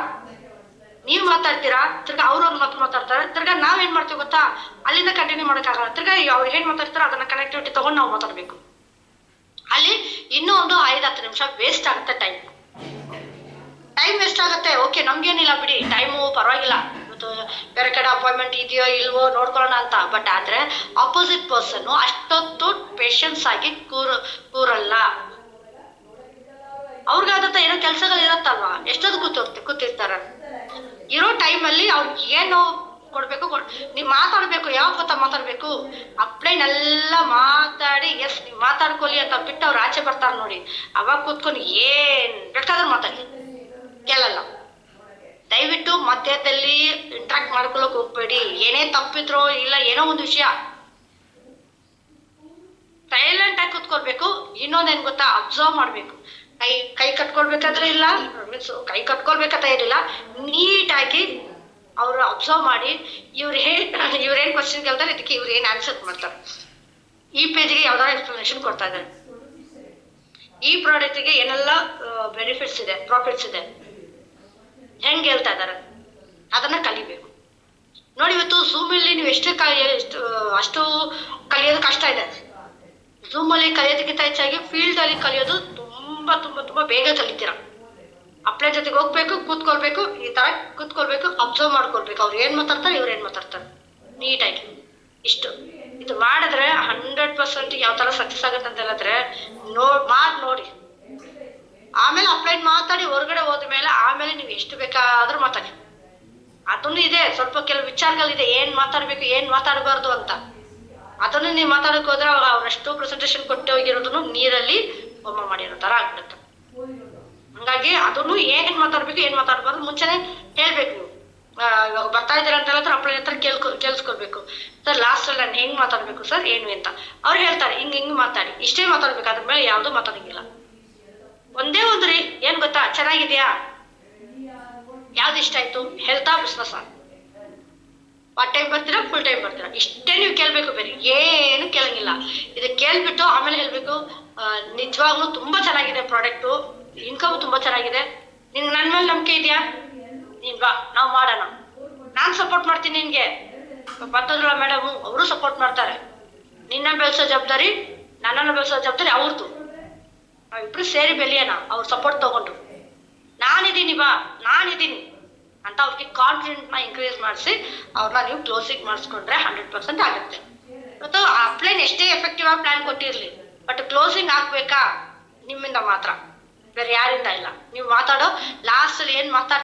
ನೀವ್ ಮಾತಾಡ್ತೀರಾ, ತಿರ್ಗಾ ಅವ್ರು ಒಂದು ಮಾತು ಮಾತಾಡ್ತಾರೆ, ತಿರ್ಗಾ ನಾವೇನ್ ಮಾಡ್ತೀವಿ ಗೊತ್ತಾ, ಅಲ್ಲಿಂದ ಕಂಟಿನ್ಯೂ ಮಾಡಕ್ಕಾಗಲ್ಲ. ತಿರ್ಗಾ ಅವ್ರು ಏನ್ ಮಾತಾಡ್ತಾರೋ ಅದನ್ನ ಕನೆಕ್ಟಿವಿಟಿ ತಗೊಂಡು ನಾವು ಮಾತಾಡ್ಬೇಕು. ಅಲ್ಲಿ ಇನ್ನೂ ಒಂದು 5-10 ನಿಮಿಷ ವೇಸ್ಟ್ ಆಗುತ್ತೆ. ಟೈಮ್ ವೇಸ್ಟ್ ಆಗುತ್ತೆ. ಓಕೆ, ನಮ್ಗೇನಿಲ್ಲ ಬಿಡಿ, ಟೈಮು ಪರವಾಗಿಲ್ಲ, ಇವತ್ತು ಬೇರೆ ಕಡೆ ಅಪಾಯಿಂಟ್ಮೆಂಟ್ ಇದೆಯೋ ಇಲ್ವೋ ನೋಡ್ಕೊಳ್ಳೋಣ ಅಂತ. ಬಟ್ ಆದ್ರೆ ಆಪೋಸಿಟ್ ಪರ್ಸನ್ ಅಷ್ಟೊತ್ತು ಪೇಷನ್ಸ್ ಆಗಿ ಕೂರಲ್ಲ. ಅವ್ರಿಗಾದಂತ ಏನೋ ಕೆಲ್ಸಗಳು ಇರತ್ತಲ್ವಾ, ಎಷ್ಟೊತ್ತು ಕೂತಿರ್ತಾರ. ಇರೋ ಟೈಮಲ್ಲಿ ಅವ್ರಿಗೆ ಏನು ಕೊಡ್ಬೇಕು, ನೀವ್ ಮಾತಾಡ್ಬೇಕು. ಯಾವಾಗ ಗೊತ್ತಾ ಮಾತಾಡ್ಬೇಕು, ಅಪ್ಲೈನ್ ಎಲ್ಲ ಮಾತಾಡಿ ಎಸ್ ನೀವ್ ಮಾತಾಡ್ಕೊಳ್ಳಿ ಅಂತ ಬಿಟ್ಟು ಅವ್ರು ಆಚೆ ಬರ್ತಾರ ನೋಡಿ, ಅವಾಗ ಕೂತ್ಕೊಂಡು ಏನ್ ಬೇಕಾದ್ರೂ ಮಾತಾಡಿ, ಕೇಳಲ್ಲ. ದಯವಿಟ್ಟು ಮಧ್ಯದಲ್ಲಿ ಇಂಟ್ರಾಕ್ಟ್ ಮಾಡ್ಕೊಳಕ್ ಹೋಗ್ಬೇಡಿ. ಏನೇ ತಪ್ಪಿದ್ರೋ ಇಲ್ಲ ಏನೋ ಒಂದು ವಿಷಯ ಸೈಲೆಂಟ್ ಆಗಿ ಕೂತ್ಕೊಳ್ಬೇಕು. ಇನ್ನೊಂದೇನ್ ಗೊತ್ತಾ, ಅಬ್ಸರ್ವ್ ಮಾಡ್ಬೇಕು. ಕೈ ಕಟ್ಕೊಳ್ಬೇಕಾದ್ರೆ ಇಲ್ಲ, ಮೀನ್ಸ್ ಕೈ ಕಟ್ಕೊಳ್ಬೇಕಂತ ಏನಿಲ್ಲ, ನೀಟಾಗಿ ಅವ್ರು ಅಬ್ಸರ್ವ್ ಮಾಡಿ ಇವ್ರೇನ್ ಕ್ವಶನ್ ಕೇಳ್ತಾರೆ, ಇದಕ್ಕೆ ಇವ್ರು ಏನ್ ಆನ್ಸರ್ ಮಾಡ್ತಾರೆ, ಈ ಪೇಜ್ಗೆ ಯಾವ್ದಾದ್ರು ಎಕ್ಸ್ಪ್ಲನೇಷನ್ ಕೊಡ್ತಾ ಇದ್ದಾರೆ, ಈ ಪ್ರಾಡಕ್ಟ್ಗೆ ಏನೆಲ್ಲ ಬೆನಿಫಿಟ್ಸ್ ಇದೆ, ಪ್ರಾಫಿಟ್ಸ್ ಇದೆ, ಹೆಂಗ್ ಹೇಳ್ತಾ ಇದಾರೆ, ಅದನ್ನ ಕಲಿಬೇಕು. ನೋಡಿ, ಇವತ್ತು ಝೂಮ್ ಅಲ್ಲಿ ನೀವು ಅಷ್ಟು ಕಲಿಯೋದು ಕಷ್ಟ ಇದೆ. ಝೂಮ್ ಅಲ್ಲಿ ಕಲಿಯೋದಕ್ಕಿಂತ ಹೆಚ್ಚಾಗಿ ಫೀಲ್ಡ್ ಅಲ್ಲಿ ಕಲಿಯೋದು ತುಂಬಾ ತುಂಬಾ ತುಂಬಾ ಬೇಗ ಕಲಿತೀರ. ಅಪ್ಲೈ ಜೊತೆಗೆ ಹೋಗ್ಬೇಕು, ಕೂತ್ಕೊಳ್ಬೇಕು, ಈ ತರ ಕೂತ್ಕೊಳ್ಬೇಕು, ಅಬ್ಸರ್ವ್ ಮಾಡ್ಕೊಳ್ಬೇಕು. ಅವ್ರು ಏನ್ ಮಾತಾಡ್ತಾರೆ, ಇವ್ರು ಏನ್ ಮಾತಾಡ್ತಾರೆ, ನೀಟಾಗಿ ಇದು ಮಾಡಿದ್ರೆ 100% ಯಾವ ತರ ಸಕ್ಸಸ್ ಆಗುತ್ತೆ ಅಂತ ಹೇಳಿದ್ರೆ ನೋಡಿ. ಆಮೇಲೆ ಅಪ್ಲೈನ್ ಮಾತಾಡಿ ಹೊರಗಡೆ ಹೋದ್ಮೇಲೆ ಆಮೇಲೆ ನೀವು ಎಷ್ಟು ಬೇಕಾದ್ರೂ ಮಾತಾಡಿ. ಅದನ್ನು ಇದೆ, ಸ್ವಲ್ಪ ಕೆಲವು ವಿಚಾರಗಳಿದೆ, ಏನ್ ಮಾತಾಡ್ಬೇಕು ಏನ್ ಮಾತಾಡಬಾರ್ದು ಅಂತ. ಅದನ್ನು ನೀವು ಮಾತಾಡಕ್ ಹೋದ್ರೆ ಅವ್ರಷ್ಟು ಪ್ರೆಸೆಂಟೇಶನ್ ಕೊಟ್ಟು ಹೋಗಿರೋದನ್ನು ನೀರಲ್ಲಿ ಒಮ್ಮ ಮಾಡಿರೋ ತರ ಆಗ್ಬಿಡುತ್ತೆ. ಹಂಗಾಗಿ ಅದನ್ನು ಏನ್ ಮಾತಾಡ್ಬೇಕು ಏನ್ ಮಾತಾಡ್ಬಾರ್ದು ಮುಂಚೆನೆ ಹೇಳ್ಬೇಕು ನೀವು. ಇವಾಗ ಬರ್ತಾ ಇದ್ದೀರಾ ಅಂತ ಹೇಳಿದ್ರೆ ಅಪ್ಲೈ ಹತ್ರ ಕೇಳಿಸ್ಕೊಳ್ಬೇಕು. ಸರ್ ಲಾಸ್ಟ್ ಅಲ್ಲಿ ನಾನು ಹೆಂಗ್ ಮಾತಾಡ್ಬೇಕು ಸರ್ ಏನು ಅಂತ. ಅವ್ರು ಹೇಳ್ತಾರೆ ಹಿಂಗ್ ಮಾತಾಡಿ, ಇಷ್ಟೇ ಮಾತಾಡ್ಬೇಕು, ಅದ್ರ ಮೇಲೆ ಯಾವ್ದು ಮಾತಾಡಂಗಿಲ್ಲ. ಒಂದೇ ಒಂದ್ರಿ ಏನ್ ಗೊತ್ತಾ, ಚೆನ್ನಾಗಿದ್ಯಾ, ಯಾವ್ದು ಇಷ್ಟ ಆಯ್ತು, ಹೆಲ್ತಾ ಬಿಸ್ನೆಸ್, ಪಾರ್ಟ್ ಟೈಮ್ ಬರ್ತೀರಾ ಫುಲ್ ಟೈಮ್ ಬರ್ತೀರಾ, ಇಷ್ಟೇ ನೀವು ಕೇಳ್ಬೇಕು, ಬೇರೆ ಏನು ಕೇಳಂಗಿಲ್ಲ. ಇದು ಕೇಳ್ಬಿಟ್ಟು ಆಮೇಲೆ ಹೇಳ್ಬೇಕು ನಿಜವಾಗ್ಲೂ ತುಂಬಾ ಚೆನ್ನಾಗಿದೆ ಪ್ರಾಡಕ್ಟು, ಇನ್ಕಮ್ ತುಂಬಾ ಚೆನ್ನಾಗಿದೆ, ನಿನ್ಗೆ ನನ್ ಮೇಲೆ ನಂಬಿಕೆ ಇದೆಯಾ, ನೀನ್ ಬಾ ನಾವ್ ಮಾಡೋಣ, ನಾನ್ ಸಪೋರ್ಟ್ ಮಾಡ್ತೀನಿ ನಿನ್ಗೆ. ಬಂದದ್ರಲ್ಲ ಮೇಡಮ್, ಅವರು ಸಪೋರ್ಟ್ ಮಾಡ್ತಾರೆ. ನಿನ್ನ ಬೆಳೆಸೋ ಜವಾಬ್ದಾರಿ, ನನ್ನನ್ನು ಬೆಳೆಸೋ ಜವಾಬ್ದಾರಿ ಅವ್ರದ್ದು. ನಾವಿಬ್ರು ಸೇರಿ ಬೆಳೆಯೋಣ ಅವ್ರ ಸಪೋರ್ಟ್ ತಗೊಂಡು. ನಾನಿದ್ದೀನಿ ಬಾ, ನಾನಿದ್ದೀನಿ ಅಂತ ಅವ್ರಿಗೆ ಕಾನ್ಫಿಡೆಂಟ್ ನ ಇನ್ಕ್ರೀಸ್ ಮಾಡಿಸಿ ಅವ್ರನ್ನ ನೀವು ಕ್ಲೋಸಿಂಗ್ ಮಾಡಿಸ್ಕೊಂಡ್ರೆ 100% ಆಗುತ್ತೆ. ಇವತ್ತು ಅಪ್ಲೈನ್ ಎಷ್ಟೇ ಎಫೆಕ್ಟಿವ್ ಆಗಿ ಪ್ಲಾನ್ ಕೊಟ್ಟಿರ್ಲಿ, ಬಟ್ ಕ್ಲೋಸಿಂಗ್ ಆಗ್ಬೇಕಾ ನಿಮ್ಮಿಂದ ಮಾತ್ರ, ಬೇರೆ ಯಾರಿಂದ ಇಲ್ಲ. ನೀವು ಮಾತಾಡೋ ಲಾಸ್ಟ್ ಅಲ್ಲಿ ಏನ್ ಮಾತಾಡ್ತೀವಿ